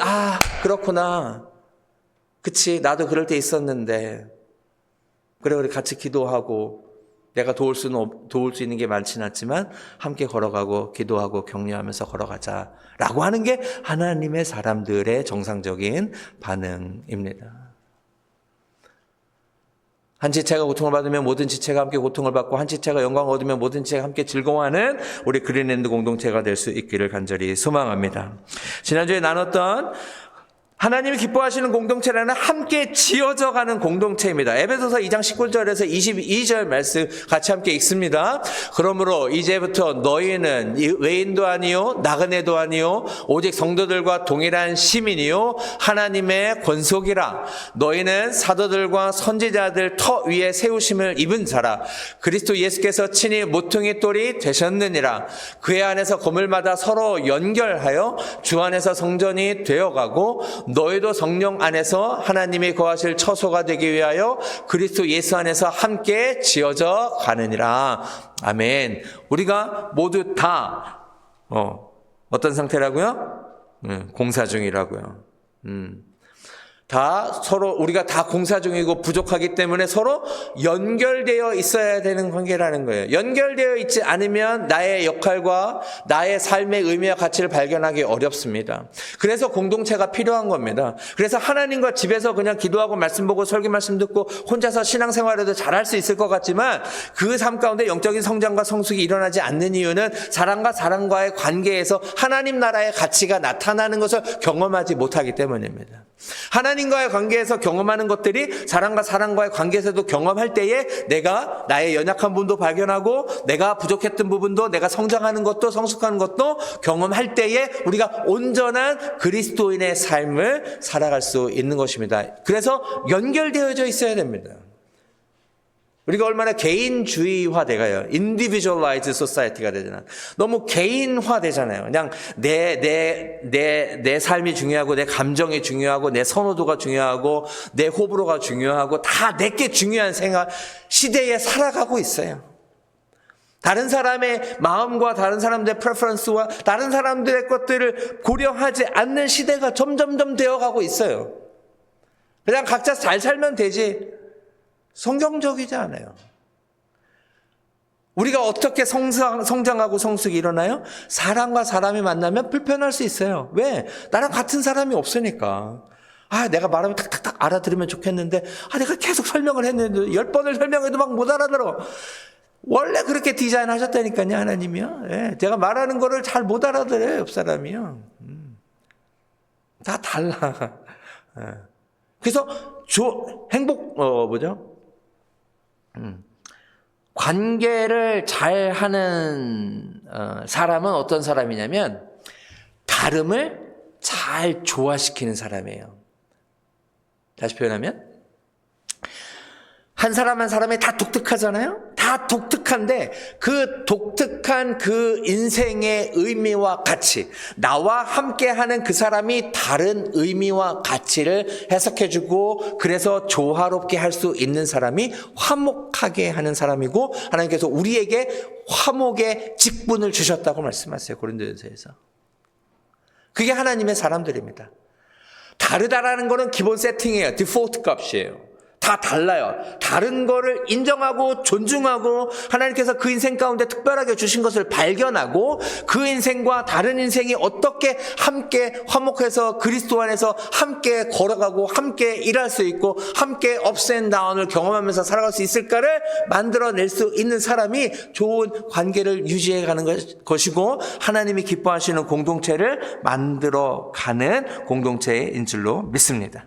그렇구나. 그치 나도 그럴 때 있었는데 그래 우리 같이 기도하고 내가 도울 수 있는 게 많지는 않지만 함께 걸어가고 기도하고 격려하면서 걸어가자라고 하는 게 하나님의 사람들의 정상적인 반응입니다. 한 지체가 고통을 받으면 모든 지체가 함께 고통을 받고 한 지체가 영광을 얻으면 모든 지체가 함께 즐거워하는 우리 그린랜드 공동체가 될 수 있기를 간절히 소망합니다. 지난주에 나눴던 하나님이 기뻐하시는 공동체라는 함께 지어져 가는 공동체입니다. 에베소서 2장 19절에서 22절 말씀 같이 함께 읽습니다. 그러므로 이제부터 너희는 외인도 아니요 나그네도 아니요 오직 성도들과 동일한 시민이요 하나님의 권속이라. 너희는 사도들과 선지자들 터 위에 세우심을 입은 자라. 그리스도 예수께서 친히 모퉁이 돌이 되셨느니라. 그의 안에서 건물마다 서로 연결하여 주 안에서 성전이 되어가고 너희도 성령 안에서 하나님이 거하실 처소가 되기 위하여 그리스도 예수 안에서 함께 지어져 가느니라. 아멘. 우리가 모두 다 어떤 상태라고요? 공사 중이라고요. 다 서로 우리가 다 공사 중이고 부족하기 때문에 서로 연결되어 있어야 되는 관계라는 거예요. 연결되어 있지 않으면 나의 역할과 나의 삶의 의미와 가치를 발견하기 어렵습니다. 그래서 공동체가 필요한 겁니다. 그래서 하나님과 집에서 그냥 기도하고 말씀 보고 설교 말씀 듣고 혼자서 신앙생활에도 잘할 수 있을 것 같지만 그 삶 가운데 영적인 성장과 성숙이 일어나지 않는 이유는 사람과 사람과의 관계에서 하나님 나라의 가치가 나타나는 것을 경험하지 못하기 때문입니다. 하나님과의 관계에서 경험하는 것들이 사람과 사람과의 관계에서도 경험할 때에 내가 나의 연약한 부분도 발견하고 내가 부족했던 부분도 내가 성장하는 것도 성숙하는 것도 경험할 때에 우리가 온전한 그리스도인의 삶을 살아갈 수 있는 것입니다. 그래서 연결되어져 있어야 됩니다. 우리가 얼마나 개인주의화 돼가요. individualized society가 되잖아. 너무 개인화 되잖아요. 그냥 내 삶이 중요하고 내 감정이 중요하고 내 선호도가 중요하고 내 호불호가 중요하고 다 내게 중요한 생각 시대에 살아가고 있어요. 다른 사람의 마음과 다른 사람들의 프레퍼런스와 다른 사람들의 것들을 고려하지 않는 시대가 점점점 되어가고 있어요. 그냥 각자 잘 살면 되지. 성경적이지 않아요. 우리가 어떻게 성장하고 성숙이 일어나요? 사람과 사람이 만나면 불편할 수 있어요. 왜? 나랑 같은 사람이 없으니까. 내가 말하면 탁탁탁 알아들으면 좋겠는데, 내가 계속 설명을 했는데, 10번을 설명해도 막 못 알아들어. 원래 그렇게 디자인하셨다니까요, 하나님이요. 예, 제가 말하는 거를 잘 못 알아들어요, 옆 사람이요. 다 달라. 예. 그래서 관계를 잘 하는 사람은 어떤 사람이냐면 다름을 잘 조화시키는 사람이에요. 다시 표현하면 한 사람 한 사람이 다 독특하잖아요. 다 독특한데 그 독특한 그 인생의 의미와 가치, 나와 함께하는 그 사람이 다른 의미와 가치를 해석해주고 그래서 조화롭게 할 수 있는 사람이 화목하게 하는 사람이고, 하나님께서 우리에게 화목의 직분을 주셨다고 말씀하세요. 고린도전서에서. 그게 하나님의 사람들입니다. 다르다라는 거는 기본 세팅이에요. 디폴트 값이에요. 다 달라요. 다른 거를 인정하고 존중하고 하나님께서 그 인생 가운데 특별하게 주신 것을 발견하고 그 인생과 다른 인생이 어떻게 함께 화목해서 그리스도 안에서 함께 걸어가고 함께 일할 수 있고 함께 업스 앤 다운을 경험하면서 살아갈 수 있을까를 만들어낼 수 있는 사람이 좋은 관계를 유지해가는 것이고 하나님이 기뻐하시는 공동체를 만들어가는 공동체인 줄로 믿습니다.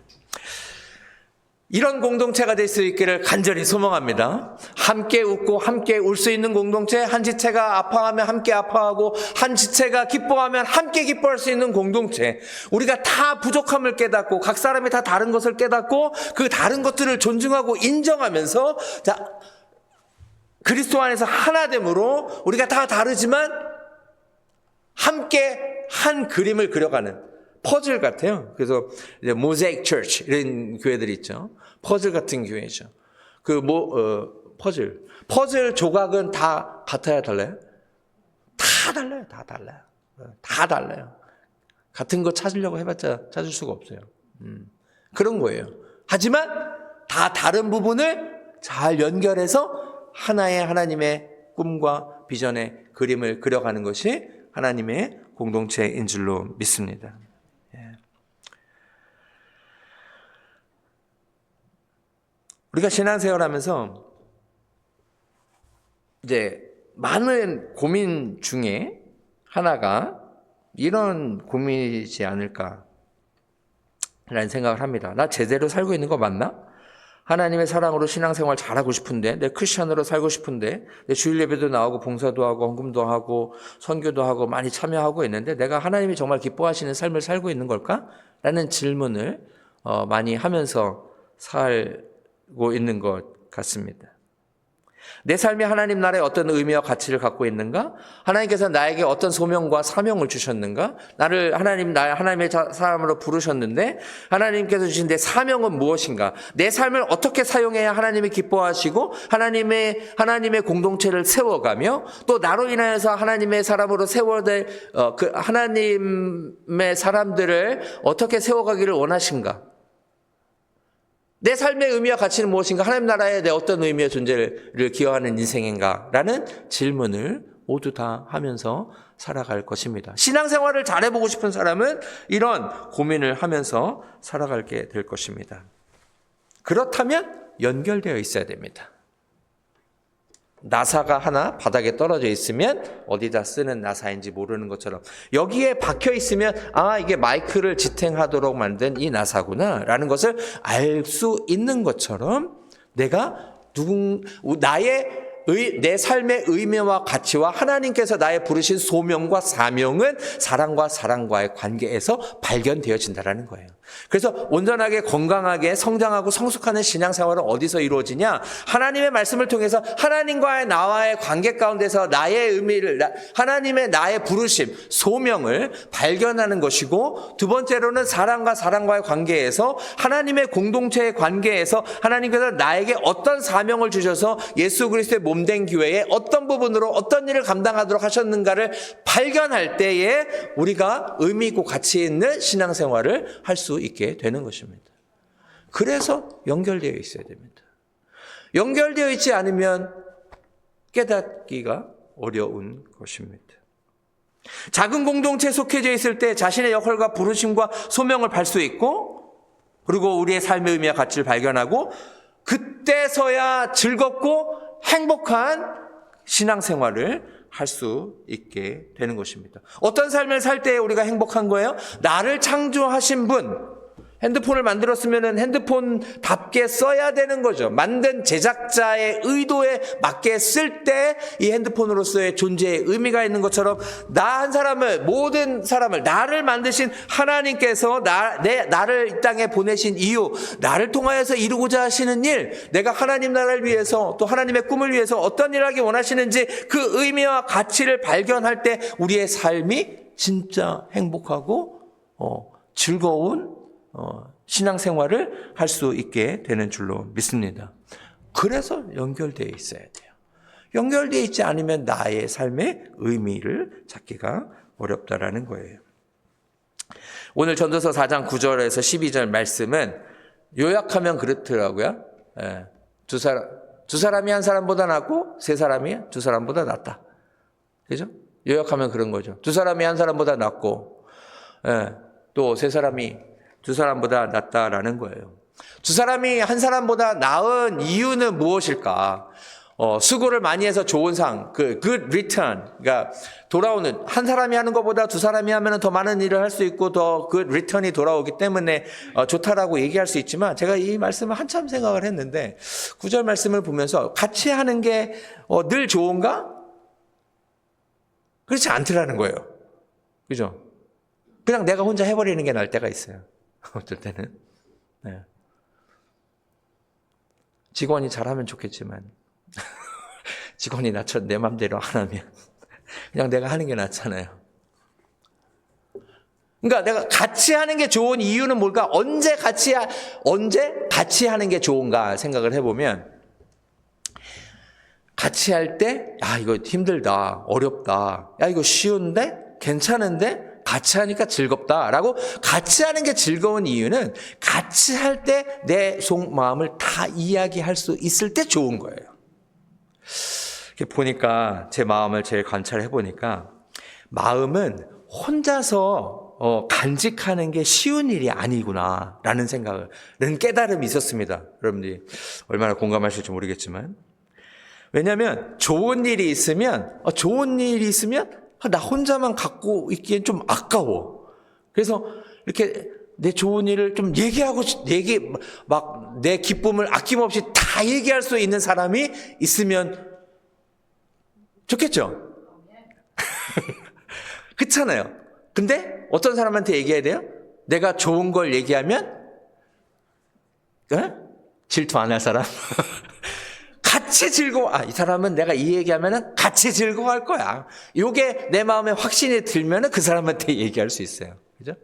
이런 공동체가 될 수 있기를 간절히 소망합니다. 함께 웃고 함께 울 수 있는 공동체, 한 지체가 아파하면 함께 아파하고 한 지체가 기뻐하면 함께 기뻐할 수 있는 공동체. 우리가 다 부족함을 깨닫고 각 사람이 다 다른 것을 깨닫고 그 다른 것들을 존중하고 인정하면서 그리스도 안에서 하나됨으로 우리가 다 다르지만 함께 한 그림을 그려가는 퍼즐 같아요. 그래서 이제 모자이크 처치 이런 교회들이 있죠. 퍼즐 같은 교회죠. 퍼즐 조각은 다 같아야 달라요? 다 달라요. 다 달라요. 같은 거 찾으려고 해봤자 찾을 수가 없어요. 그런 거예요. 하지만 다 다른 부분을 잘 연결해서 하나의 하나님의 꿈과 비전의 그림을 그려가는 것이 하나님의 공동체인 줄로 믿습니다. 우리가 신앙생활 하면서 이제 많은 고민 중에 하나가 이런 고민이지 않을까라는 생각을 합니다. 나 제대로 살고 있는 거 맞나? 하나님의 사랑으로 신앙생활 잘하고 싶은데, 내 크리스천으로 살고 싶은데, 내 주일 예배도 나오고 봉사도 하고 헌금도 하고 선교도 하고 많이 참여하고 있는데 내가 하나님이 정말 기뻐하시는 삶을 살고 있는 걸까? 라는 질문을 많이 하면서 살고 있는 것 같습니다. 내 삶이 하나님 나라에 어떤 의미와 가치를 갖고 있는가? 하나님께서 나에게 어떤 소명과 사명을 주셨는가? 나를 하나님의 사람으로 부르셨는데 하나님께서 주신 내 사명은 무엇인가? 내 삶을 어떻게 사용해야 하나님이 기뻐하시고 하나님의 공동체를 세워가며 또 나로 인하여서 하나님의 사람으로 세워될 그 하나님의 사람들을 어떻게 세워가기를 원하신가? 내 삶의 의미와 가치는 무엇인가? 하나님 나라에 내 어떤 의미의 존재를 기여하는 인생인가? 라는 질문을 모두 다 하면서 살아갈 것입니다. 신앙생활을 잘해보고 싶은 사람은 이런 고민을 하면서 살아가게 될 것입니다. 그렇다면 연결되어 있어야 됩니다. 나사가 하나 바닥에 떨어져 있으면 어디다 쓰는 나사인지 모르는 것처럼 여기에 박혀 있으면 이게 마이크를 지탱하도록 만든 이 나사구나 라는 것을 알 수 있는 것처럼 내가 내 삶의 의미와 가치와 하나님께서 나의 부르신 소명과 사명은 사랑과 사랑과의 관계에서 발견되어진다는 거예요. 그래서 온전하게 건강하게 성장하고 성숙하는 신앙생활은 어디서 이루어지냐? 하나님의 말씀을 통해서 하나님과의 나와의 관계 가운데서 나의 의미를, 하나님의 나의 부르심, 소명을 발견하는 것이고, 두 번째로는 사람과 사람과의 관계에서 하나님의 공동체의 관계에서 하나님께서 나에게 어떤 사명을 주셔서 예수 그리스도의 몸된 교회에 어떤 부분으로 어떤 일을 감당하도록 하셨는가를 발견할 때에 우리가 의미 있고 가치 있는 신앙생활을 할 수 있게 되는 것입니다. 그래서 연결되어 있어야 됩니다. 연결되어 있지 않으면 깨닫기가 어려운 것입니다. 작은 공동체에 속해져 있을 때 자신의 역할과 부르심과 소명을 발 수 있고, 그리고 우리의 삶의 의미와 가치를 발견하고, 그때서야 즐겁고 행복한 신앙생활을 할 수 있게 되는 것입니다. 어떤 삶을 살 때 우리가 행복한 거예요? 나를 창조하신 분, 핸드폰을 만들었으면 핸드폰답게 써야 되는 거죠. 만든 제작자의 의도에 맞게 쓸 때 이 핸드폰으로서의 존재의 의미가 있는 것처럼, 나 한 사람을, 모든 사람을, 나를 만드신 하나님께서 나를 이 땅에 보내신 이유, 나를 통하여서 이루고자 하시는 일, 내가 하나님 나라를 위해서 또 하나님의 꿈을 위해서 어떤 일을 하기 원하시는지 그 의미와 가치를 발견할 때 우리의 삶이 진짜 행복하고 즐거운 신앙생활을 할 수 있게 되는 줄로 믿습니다. 그래서 연결되어 있어야 돼요. 연결되어 있지 않으면 나의 삶의 의미를 찾기가 어렵다라는 거예요. 오늘 전도서 4장 9절에서 12절 말씀은 요약하면 그렇더라고요. 두 사람이 한 사람보다 낫고 세 사람이 두 사람보다 낫다. 그죠? 요약하면 그런 거죠. 두 사람이 한 사람보다 낫고 또 세 사람이 두 사람보다 낫다라는 거예요. 두 사람이 한 사람보다 나은 이유는 무엇일까? 수고를 많이 해서 좋은 상, 그 good return, 그러니까 돌아오는, 한 사람이 하는 것보다 두 사람이 하면 더 많은 일을 할 수 있고 더 good return이 돌아오기 때문에 좋다라고 얘기할 수 있지만, 제가 이 말씀을 한참 생각을 했는데 9절 말씀을 보면서 같이 하는 게 늘 좋은가? 그렇지 않더라는 거예요. 그죠? 그냥 내가 혼자 해버리는 게 나을 때가 있어요. 어떨 때는. 네. 직원이 잘하면 좋겠지만 직원이 나처럼 내 맘대로 안 하면 그냥 내가 하는 게 낫잖아요. 그러니까 내가 같이 하는 게 좋은 이유는 뭘까? 언제 같이 하는 게 좋은가 생각을 해보면, 같이 할 때, 야, 이거 힘들다, 어렵다, 야, 이거 쉬운데? 괜찮은데? 같이 하니까 즐겁다라고 같이 하는 게 즐거운 이유는 같이 할 때 내 속마음을 다 이야기할 수 있을 때 좋은 거예요. 이렇게 보니까 제 마음을 제일 관찰해 보니까 마음은 혼자서 간직하는 게 쉬운 일이 아니구나라는 생각을, 깨달음이 있었습니다. 여러분들이 얼마나 공감하실지 모르겠지만, 왜냐하면 좋은 일이 있으면 나 혼자만 갖고 있기엔 좀 아까워. 그래서 이렇게 내 좋은 일을 좀 막 내 기쁨을 아낌없이 다 얘기할 수 있는 사람이 있으면 좋겠죠? 그렇잖아요. 근데 어떤 사람한테 얘기해야 돼요? 내가 좋은 걸 얘기하면 질투 안 할 사람? 같이 즐거워. 이 사람은 내가 이 얘기하면은 같이 즐거워할 거야. 요게 내 마음에 확신이 들면은 그 사람한테 얘기할 수 있어요. 그죠?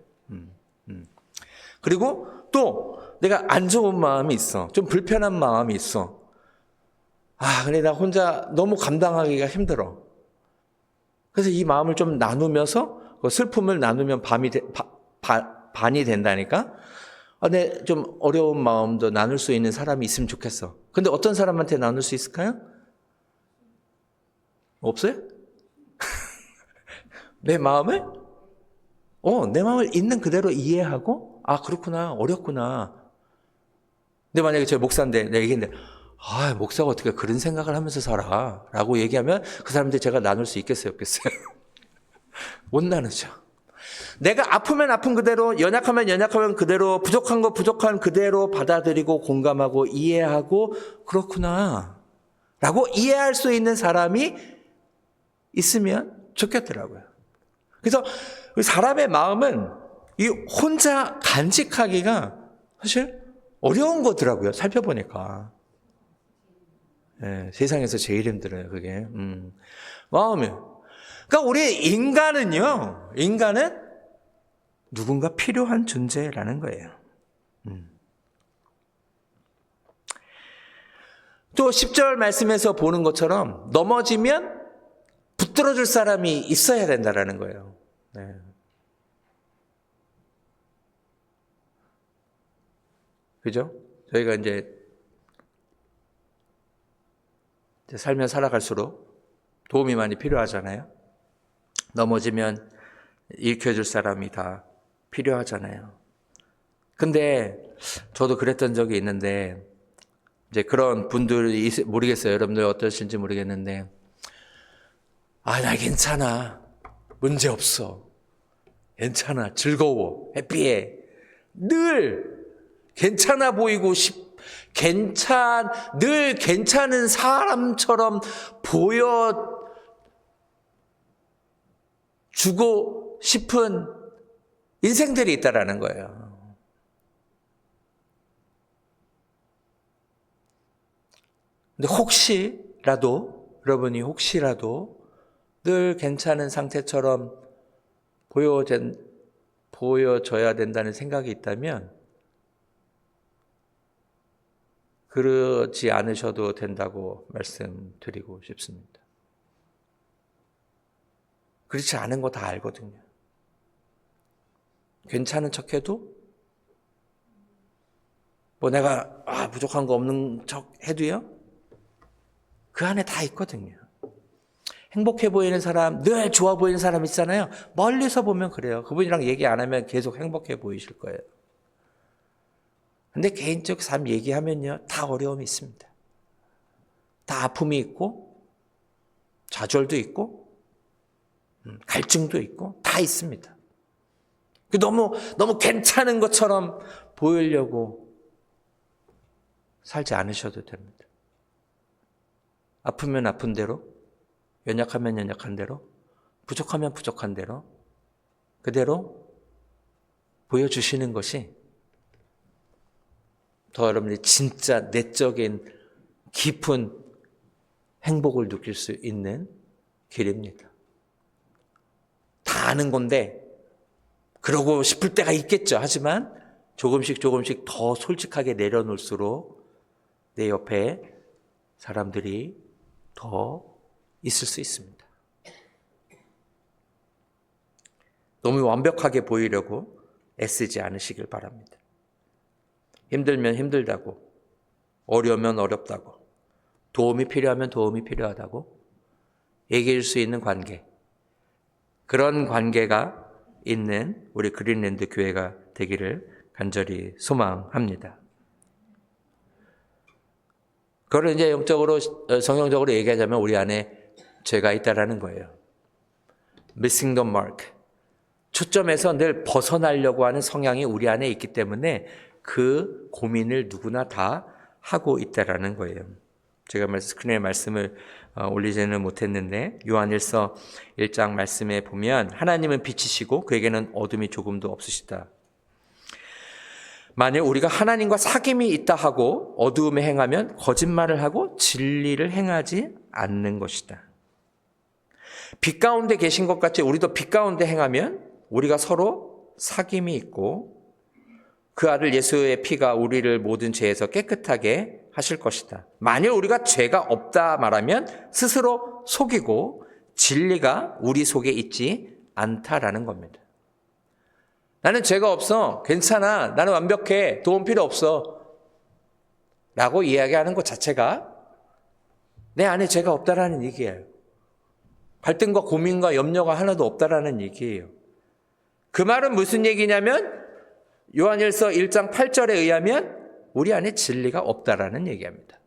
그리고 또 내가 안 좋은 마음이 있어. 좀 불편한 마음이 있어. 근데 나 혼자 너무 감당하기가 힘들어. 그래서 이 마음을 좀 나누면서 그 슬픔을 나누면 반이 된다니까. 네, 좀 어려운 마음도 나눌 수 있는 사람이 있으면 좋겠어. 근데 어떤 사람한테 나눌 수 있을까요? 없어요? 내 마음을 있는 그대로 이해하고, 그렇구나, 어렵구나. 근데 만약에 저 목사인데, 내가 얘기했는데, 목사가 어떻게 그런 생각을 하면서 살아? 라고 얘기하면 그 사람한테 제가 나눌 수 있겠어요, 없겠어요? 못 나누죠. 내가 아프면 아픈 그대로, 연약하면 연약하면 그대로, 부족한 거 부족한 그대로 받아들이고 공감하고 이해하고, 그렇구나 라고 이해할 수 있는 사람이 있으면 좋겠더라고요. 그래서 사람의 마음은 이 혼자 간직하기가 사실 어려운 거더라고요. 살펴보니까. 예, 세상에서 제일 힘들어요, 그게. 마음이. 그러니까 우리 인간은 누군가 필요한 존재라는 거예요. 또 10절 말씀에서 보는 것처럼 넘어지면 붙들어줄 사람이 있어야 된다라는 거예요. 네. 그죠? 저희가 이제 살면 살아갈수록 도움이 많이 필요하잖아요. 넘어지면 일으켜줄 사람이 다 필요하잖아요. 근데 저도 그랬던 적이 있는데 이제 그런 분들이 모르겠어요. 여러분들 어떠신지 모르겠는데 나 괜찮아. 문제 없어. 괜찮아. 즐거워. 해피해. 늘 괜찮아 보이고 늘 괜찮은 사람처럼 보여주고 싶은 인생들이 있다라는 거예요. 근데 여러분이 혹시라도 늘 괜찮은 상태처럼 보여져야 된다는 생각이 있다면 그러지 않으셔도 된다고 말씀드리고 싶습니다. 그렇지 않은 거 다 알거든요. 괜찮은 척해도 내가 부족한 거 없는 척 해도요. 그 안에 다 있거든요. 행복해 보이는 사람, 늘 좋아 보이는 사람 있잖아요. 멀리서 보면 그래요. 그분이랑 얘기 안 하면 계속 행복해 보이실 거예요. 근데 개인적 삶 얘기하면요. 다 어려움이 있습니다. 다 아픔이 있고 좌절도 있고 갈증도 있고 다 있습니다. 너무 괜찮은 것처럼 보이려고 살지 않으셔도 됩니다. 아프면 아픈 대로, 연약하면 연약한 대로, 부족하면 부족한 대로 그대로 보여주시는 것이 더 여러분이 진짜 내적인 깊은 행복을 느낄 수 있는 길입니다. 다 아는 건데 그러고 싶을 때가 있겠죠. 하지만 조금씩 더 솔직하게 내려놓을수록 내 옆에 사람들이 더 있을 수 있습니다. 너무 완벽하게 보이려고 애쓰지 않으시길 바랍니다. 힘들면 힘들다고, 어려우면 어렵다고, 도움이 필요하면 도움이 필요하다고 얘기할 수 있는 관계, 그런 관계가 있는 우리 그린랜드 교회가 되기를 간절히 소망합니다. 그걸 이제 성경적으로 얘기하자면 우리 안에 죄가 있다라는 거예요. Missing the mark. 초점에서 늘 벗어나려고 하는 성향이 우리 안에 있기 때문에 그 고민을 누구나 다 하고 있다라는 거예요. 제가 스크린에 말씀을 올리지는 못했는데 요한일서 1장 말씀에 보면 하나님은 빛이시고 그에게는 어둠이 조금도 없으시다. 만일 우리가 하나님과 사귐이 있다 하고 어두움에 행하면 거짓말을 하고 진리를 행하지 않는 것이다. 빛 가운데 계신 것 같이 우리도 빛 가운데 행하면 우리가 서로 사귐이 있고 그 아들 예수의 피가 우리를 모든 죄에서 깨끗하게 하실 것이다. 만일 우리가 죄가 없다 말하면 스스로 속이고 진리가 우리 속에 있지 않다라는 겁니다. 나는 죄가 없어. 괜찮아. 나는 완벽해. 도움 필요 없어. 라고 이야기하는 것 자체가 내 안에 죄가 없다라는 얘기예요. 갈등과 고민과 염려가 하나도 없다라는 얘기예요. 그 말은 무슨 얘기냐면 요한일서 1장 8절에 의하면 우리 안에 진리가 없다라는 얘기합니다.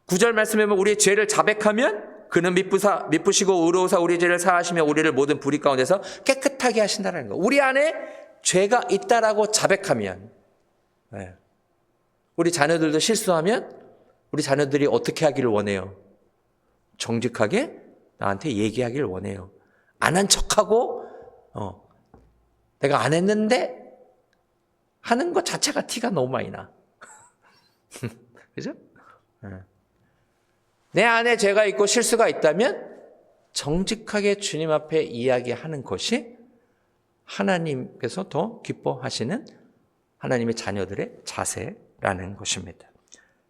구절 말씀에 보면 우리의 죄를 자백하면 그는 미쁘시고 의로우사 우리 죄를 사하시며 우리를 모든 불의 가운데서 깨끗하게 하신다는 거. 우리 안에 죄가 있다라고 자백하면 우리 자녀들도 실수하면 우리 자녀들이 어떻게 하기를 원해요? 정직하게 나한테 얘기하길 원해요. 안 한 척하고 내가 안 했는데 하는 것 자체가 티가 너무 많이 나. 그죠? 내 안에 죄가 있고 실수가 있다면 정직하게 주님 앞에 이야기하는 것이 하나님께서 더 기뻐하시는 하나님의 자녀들의 자세라는 것입니다.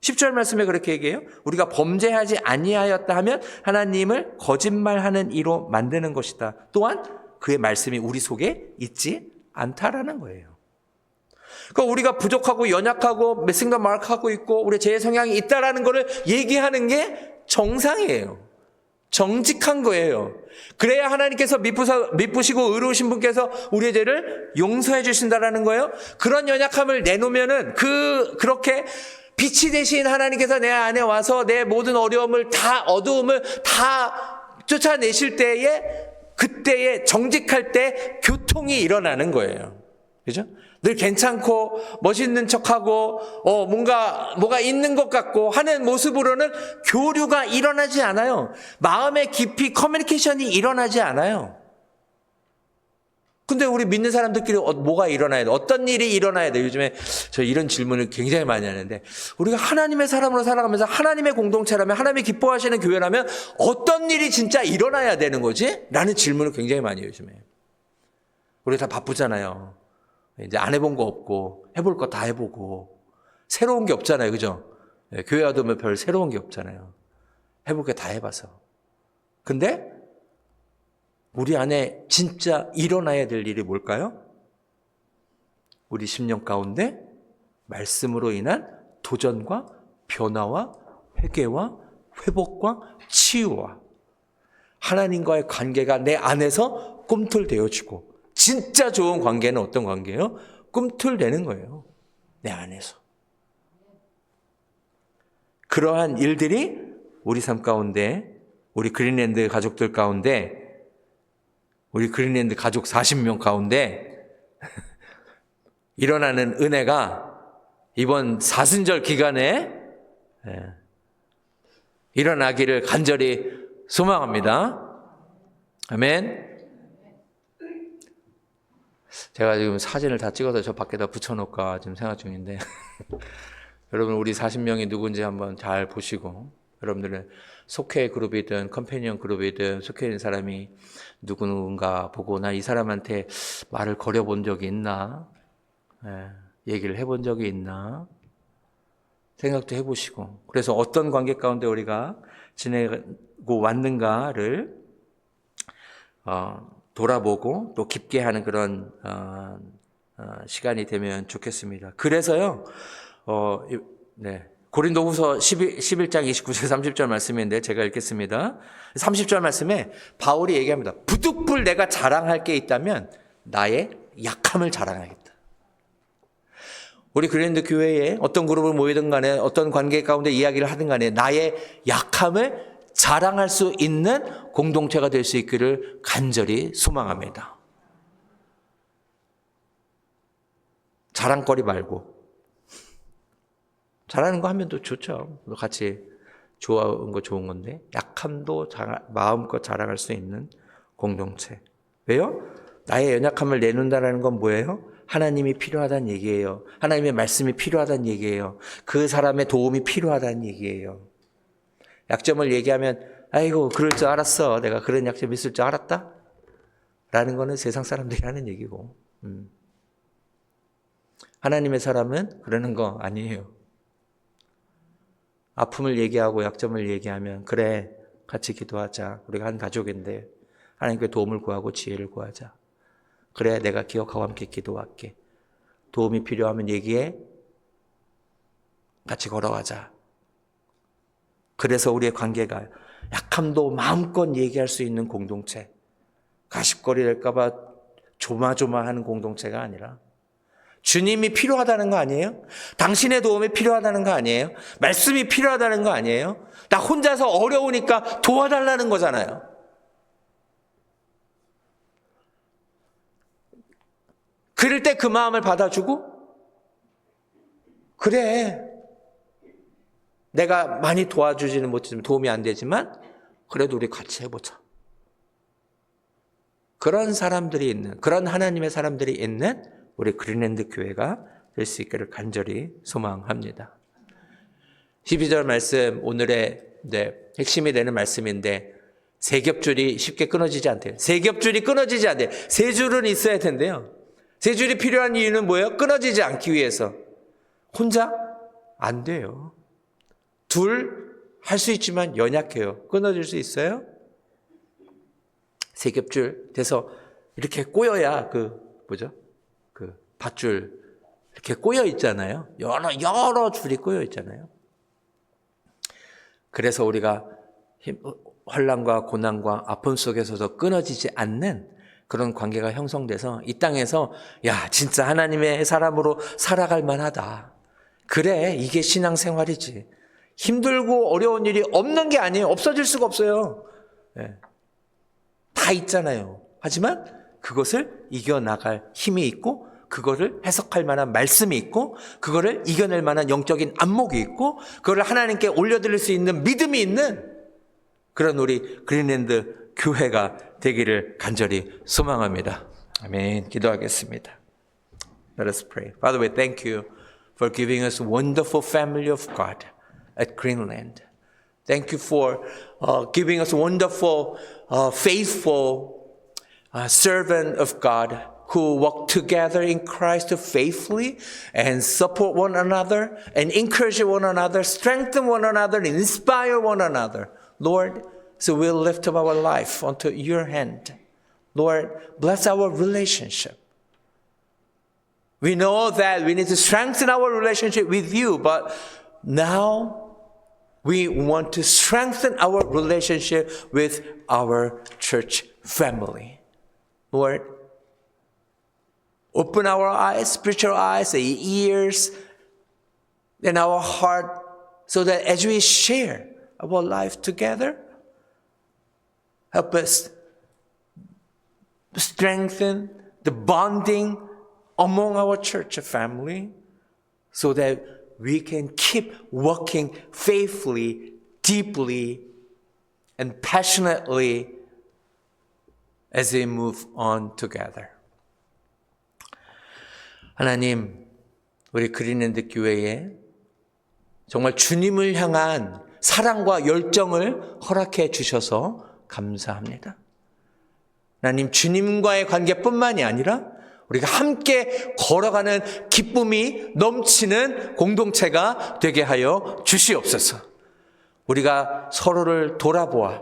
10절 말씀에 그렇게 얘기해요. 우리가 범죄하지 아니하였다 하면 하나님을 거짓말하는 이로 만드는 것이다. 또한 그의 말씀이 우리 속에 있지 않다라는 거예요. 그러니까 우리가 부족하고 연약하고 메싱더 마크하고 있고 우리 죄의 성향이 있다라는 것을 얘기하는 게 정상이에요. 정직한 거예요. 그래야 하나님께서 미쁘시고 의로우신 분께서 우리의 죄를 용서해 주신다라는 거예요. 그런 연약함을 내놓으면은 그렇게 빛이 되신 하나님께서 내 안에 와서 내 모든 어려움을 다 어두움을 다 쫓아내실 때에 그때에 정직할 때 교통이 일어나는 거예요. 그죠? 늘 괜찮고 멋있는 척하고 뭐가 있는 것 같고 하는 모습으로는 교류가 일어나지 않아요. 마음의 깊이 커뮤니케이션이 일어나지 않아요. 근데 우리 믿는 사람들끼리 뭐가 일어나야 돼? 어떤 일이 일어나야 돼? 요즘에 저 이런 질문을 굉장히 많이 하는데 우리가 하나님의 사람으로 살아가면서 하나님의 공동체라면 하나님이 기뻐하시는 교회라면 어떤 일이 진짜 일어나야 되는 거지? 라는 질문을 굉장히 많이 해요, 요즘에. 우리 다 바쁘잖아요. 이제 안 해본 거 없고 해볼 거 다 해보고 새로운 게 없잖아요. 그죠? 교회 와두면 별 새로운 게 없잖아요. 해볼 게 다 해봐서. 근데 우리 안에 진짜 일어나야 될 일이 뭘까요? 우리 심령 가운데 말씀으로 인한 도전과 변화와 회개와 회복과 치유와 하나님과의 관계가 내 안에서 꿈틀대어지고 진짜 좋은 관계는 어떤 관계예요? 꿈틀대는 거예요. 내 안에서. 그러한 일들이 우리 삶 가운데 우리 그린랜드 가족들 가운데 우리 그린랜드 가족 40명 가운데 일어나는 은혜가 이번 사순절 기간에 일어나기를 간절히 소망합니다. 아멘. 제가 지금 사진을 다 찍어서 저 밖에다 붙여놓을까 지금 생각 중인데 여러분 우리 40명이 누군지 한번 잘 보시고 여러분들은 속해 그룹이든 컴패니언 그룹이든 속해 있는 사람이 누군가 보고 나 이 사람한테 말을 걸어본 적이 있나? 얘기를 해본 적이 있나? 생각도 해보시고 그래서 어떤 관계 가운데 우리가 지내고 왔는가를 돌아보고 또 깊게 하는 그런 시간이 되면 좋겠습니다. 그래서요. 고린도후서 11장 29절 30절 말씀인데 제가 읽겠습니다. 30절 말씀에 바울이 얘기합니다. 부득불 내가 자랑할 게 있다면 나의 약함을 자랑하겠다. 우리 그랜드 교회에 어떤 그룹을 모이든 간에 어떤 관계 가운데 이야기를 하든 간에 나의 약함을 자랑할 수 있는 공동체가 될 수 있기를 간절히 소망합니다. 자랑거리 말고 잘하는 거 하면 또 좋죠. 같이 좋아하는 거 좋은 건데 약함도 마음껏 자랑할 수 있는 공동체. 왜요? 나의 연약함을 내놓는다는 건 뭐예요? 하나님이 필요하다는 얘기예요. 하나님의 말씀이 필요하다는 얘기예요. 그 사람의 도움이 필요하다는 얘기예요. 약점을 얘기하면 아이고 그럴 줄 알았어. 내가 그런 약점 있을 줄 알았다. 라는 거는 세상 사람들이 하는 얘기고 하나님의 사람은 그러는 거 아니에요. 아픔을 얘기하고 약점을 얘기하면 그래 같이 기도하자. 우리가 한 가족인데 하나님께 도움을 구하고 지혜를 구하자. 그래 내가 기억하고 함께 기도할게. 도움이 필요하면 얘기해. 같이 걸어가자. 그래서 우리의 관계가 약함도 마음껏 얘기할 수 있는 공동체. 가십거리 될까 봐 조마조마하는 공동체가 아니라 주님이 필요하다는 거 아니에요? 당신의 도움이 필요하다는 거 아니에요? 말씀이 필요하다는 거 아니에요? 나 혼자서 어려우니까 도와달라는 거잖아요. 그럴 때 그 마음을 받아주고 그래 내가 많이 도와주지는 못하지만 도움이 안 되지만 그래도 우리 같이 해보자. 그런 사람들이 있는, 그런 하나님의 사람들이 있는 우리 그린랜드 교회가 될 수 있기를 간절히 소망합니다. 12절 말씀, 오늘의 핵심이 되는 말씀인데, 세 겹줄이 쉽게 끊어지지 않대요. 세 겹줄이 끊어지지 않대요. 세 줄은 있어야 된대요. 세 줄이 필요한 이유는 뭐예요? 끊어지지 않기 위해서. 혼자? 안 돼요. 둘 할 수 있지만 연약해요. 끊어질 수 있어요? 세 겹줄 돼서 이렇게 꼬여야 그 밧줄 이렇게 꼬여 있잖아요. 여러 줄이 꼬여 있잖아요. 그래서 우리가 환난과 고난과 아픔 속에서도 끊어지지 않는 그런 관계가 형성돼서 이 땅에서 야, 진짜 하나님의 사람으로 살아갈 만하다. 그래, 이게 신앙생활이지. 힘들고 어려운 일이 없는 게 아니에요. 없어질 수가 없어요. 네. 다 있잖아요. 하지만 그것을 이겨나갈 힘이 있고, 그거를 해석할 만한 말씀이 있고, 그거를 이겨낼 만한 영적인 안목이 있고, 그거를 하나님께 올려드릴 수 있는 믿음이 있는 그런 우리 그린랜드 교회가 되기를 간절히 소망합니다. 아멘. 기도하겠습니다. Let us pray. Father, we thank you for giving us a wonderful family of God at Greenland. Thank you for giving us a wonderful, faithful servant of God who walk together in Christ faithfully and support one another and encourage one another, strengthen one another, and inspire one another. Lord, so we'll lift up our life onto your hand. Lord, bless our relationship. We know that we need to strengthen our relationship with you, but now we want to strengthen our relationship with our church family. Lord, open our eyes, spiritual eyes, ears, and our heart so that as we share our life together, help us strengthen the bonding among our church family so that we can keep working faithfully, deeply, and passionately as we move on together. 하나님, 우리 그린랜드 교회에 정말 주님을 향한 사랑과 열정을 허락해 주셔서 감사합니다. 하나님, 주님과의 관계뿐만이 아니라 우리가 함께 걸어가는 기쁨이 넘치는 공동체가 되게 하여 주시옵소서. 우리가 서로를 돌아보아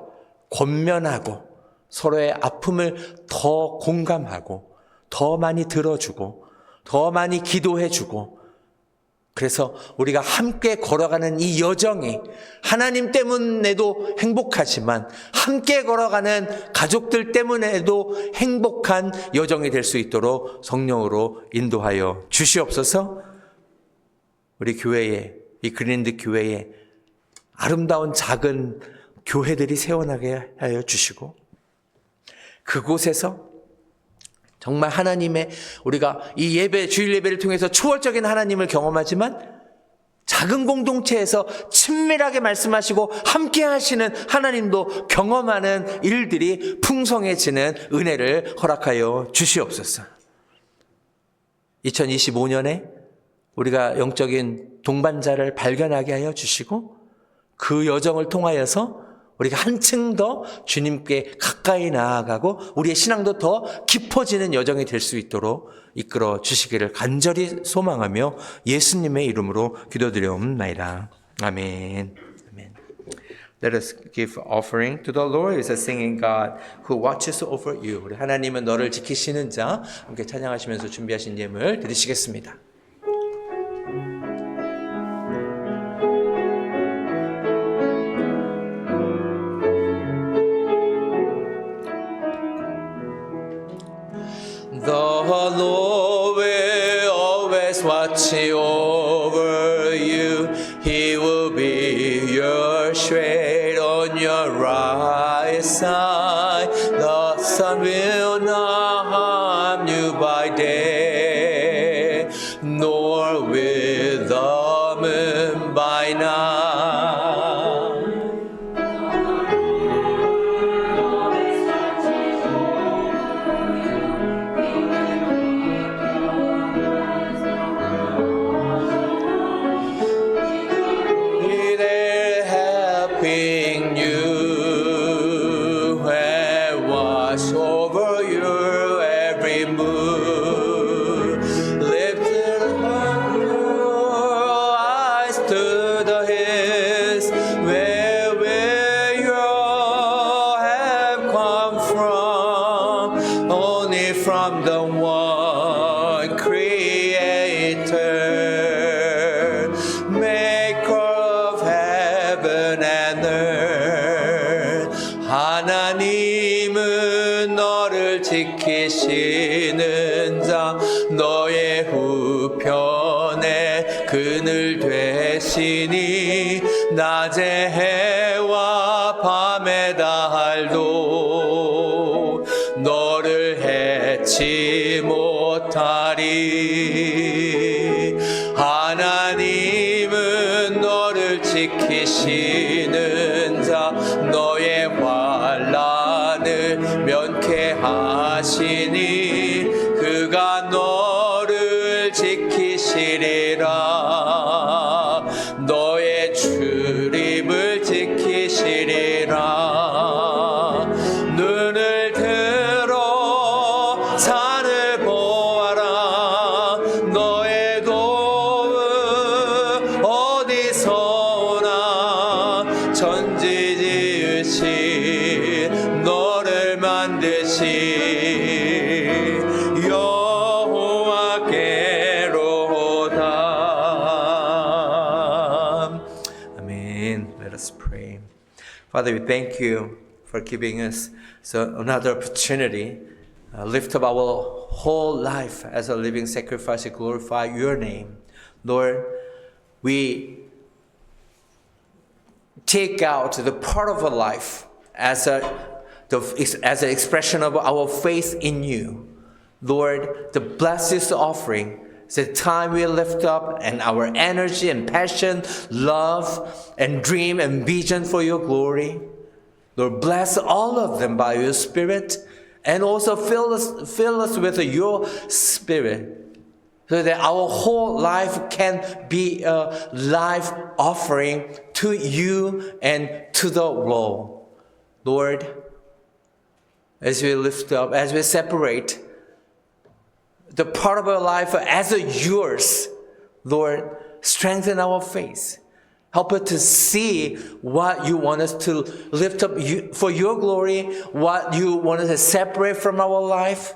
권면하고 서로의 아픔을 더 공감하고 더 많이 들어주고 더 많이 기도해주고, 그래서 우리가 함께 걸어가는 이 여정이 하나님 때문에도 행복하지만 함께 걸어가는 가족들 때문에도 행복한 여정이 될 수 있도록 성령으로 인도하여 주시옵소서. 우리 교회에, 이 그린랜드 교회에 아름다운 작은 교회들이 세워나게 하여 주시고, 그곳에서 정말 하나님의, 우리가 이 예배, 주일 예배를 통해서 초월적인 하나님을 경험하지만 작은 공동체에서 친밀하게 말씀하시고 함께 하시는 하나님도 경험하는 일들이 풍성해지는 은혜를 허락하여 주시옵소서. 2025년에 우리가 영적인 동반자를 발견하게 하여 주시고, 그 여정을 통하여서 우리가 한층 더 주님께 가까이 나아가고 우리의 신앙도 더 깊어지는 여정이 될 수 있도록 이끌어 주시기를 간절히 소망하며 예수님의 이름으로 기도드려옵나이다. 아멘. 아멘. Let us give offering to the Lord. It's a singing God who watches over you. 우리 하나님은 너를 지키시는 자. 함께 찬양하시면서 준비하신 예물 드리시겠습니다. The Lord will always watch over you. He will be your shade on your right side. The sun will not harm you by day, nor will the moon by night. over your every move. Lifted up your eyes to the hills, where will your help come from? Only from the one Creator, Maker of heaven and earth. 하나님은 너를 지키시는 자, 너의 우편에 그늘 되시니 낮에 해와 밤에 달도 너를 해치 못하리. 하나님은 너를 지키시는 자, 너의 환난을 면케하시니 그가 너를 지키시리라. 너의 출입을 지키시리라. 눈을 들어 산을 보아라. 너의 도움 어디서 오나. 천지 지으신 너를 만드신 여호와께로다. Amen. Let us pray. Father, we thank you for giving us another opportunity. Lift up our whole life as a living sacrifice to glorify your name. Lord, we take out the part of our life as an expression of our faith in you. Lord, the blessed offering is the time we lift up and our energy and passion, love and dream and vision for your glory. Lord, bless all of them by your Spirit and also fill us with your Spirit so that our whole life can be a life offering to you and to the world. Lord, as we lift up, as we separate the part of our life as yours, Lord, strengthen our faith. Help us to see what you want us to lift up for your glory, what you want us to separate from our life,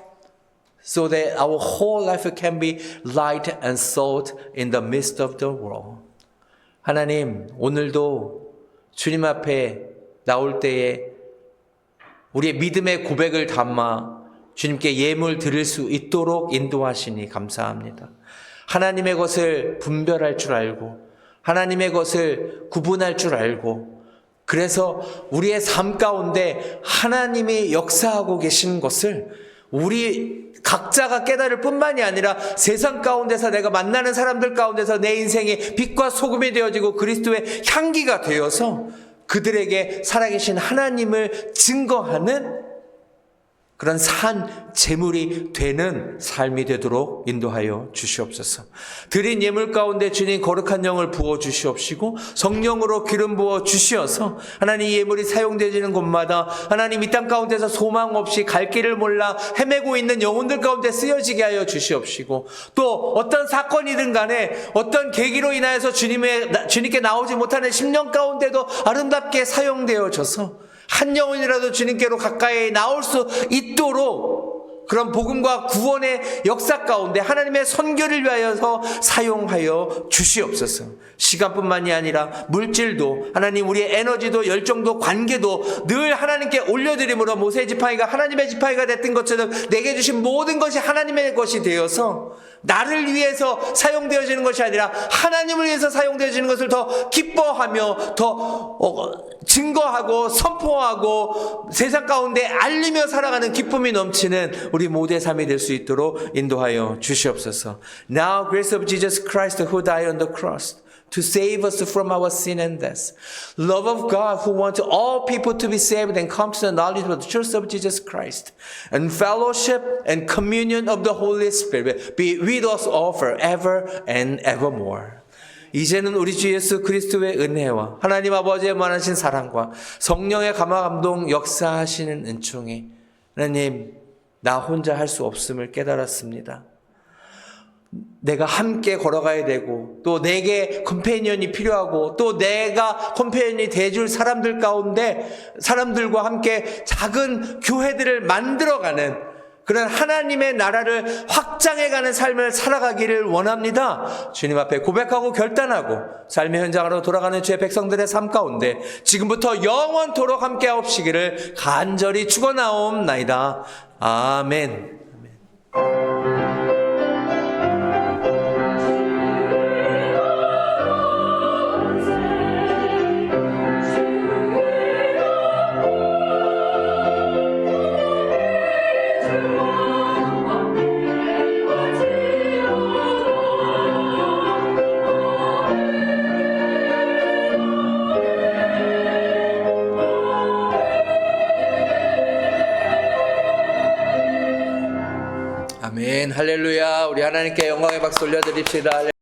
so that our whole life can be light and salt in the midst of the world. 하나님, 오늘도 주님 앞에 나올 때에 우리의 믿음의 고백을 담아 주님께 예물 드릴 수 있도록 인도하시니 감사합니다. 하나님의 것을 분별할 줄 알고 하나님의 것을 구분할 줄 알고 그래서 우리의 삶 가운데 하나님이 역사하고 계신 것을 우리 각자가 깨달을 뿐만이 아니라 세상 가운데서 내가 만나는 사람들 가운데서 내 인생이 빛과 소금이 되어지고 그리스도의 향기가 되어서 그들에게 살아계신 하나님을 증거하는 그런 산 제물이 되는 삶이 되도록 인도하여 주시옵소서. 드린 예물 가운데 주님 거룩한 영을 부어 주시옵시고 성령으로 기름 부어 주시어서 하나님 예물이 사용되지는 곳마다 하나님 이 땅 가운데서 소망 없이 갈 길을 몰라 헤매고 있는 영혼들 가운데 쓰여지게 하여 주시옵시고 또 어떤 사건이든 간에 어떤 계기로 인하여서 주님께 나오지 못하는 10년 가운데도 아름답게 사용되어져서 한 영혼이라도 주님께로 가까이 나올 수 있도록 그런 복음과 구원의 역사 가운데 하나님의 선교를 위하여서 사용하여 주시옵소서. 시간뿐만이 아니라 물질도 하나님 우리의 에너지도 열정도 관계도 늘 하나님께 올려드림으로 모세의 지팡이가 하나님의 지팡이가 됐던 것처럼 내게 주신 모든 것이 하나님의 것이 되어서 나를 위해서 사용되어지는 것이 아니라 하나님을 위해서 사용되어지는 것을 더 기뻐하며 더 증거하고 선포하고 세상 가운데 알리며 살아가는 기쁨이 넘치는 우리 모두의 삶이 될 수 있도록 인도하여 주시옵소서. Now grace of Jesus Christ who died on the cross to save us from our sin and death. Love of God who wants all people to be saved and come to the knowledge of the truth of Jesus Christ. And fellowship and communion of the Holy Spirit be with us all forever and evermore. 이제는 우리 주 예수 그리스도의 은혜와 하나님 아버지의 무한하신 사랑과 성령의 감화 감동 역사하시는 은총이 하나님 나 혼자 할 수 없음을 깨달았습니다. 내가 함께 걸어가야 되고 또 내게 컴패니언이 필요하고 또 내가 컴패니언이 돼줄 사람들 가운데 사람들과 함께 작은 교회들을 만들어가는 그런 하나님의 나라를 확장해가는 삶을 살아가기를 원합니다. 주님 앞에 고백하고 결단하고 삶의 현장으로 돌아가는 주의 백성들의 삶 가운데 지금부터 영원토록 함께하옵시기를 간절히 축원하옵나이다. 아멘. 아멘. 할렐루야. 우리 하나님께 영광의 박수 올려드립시다.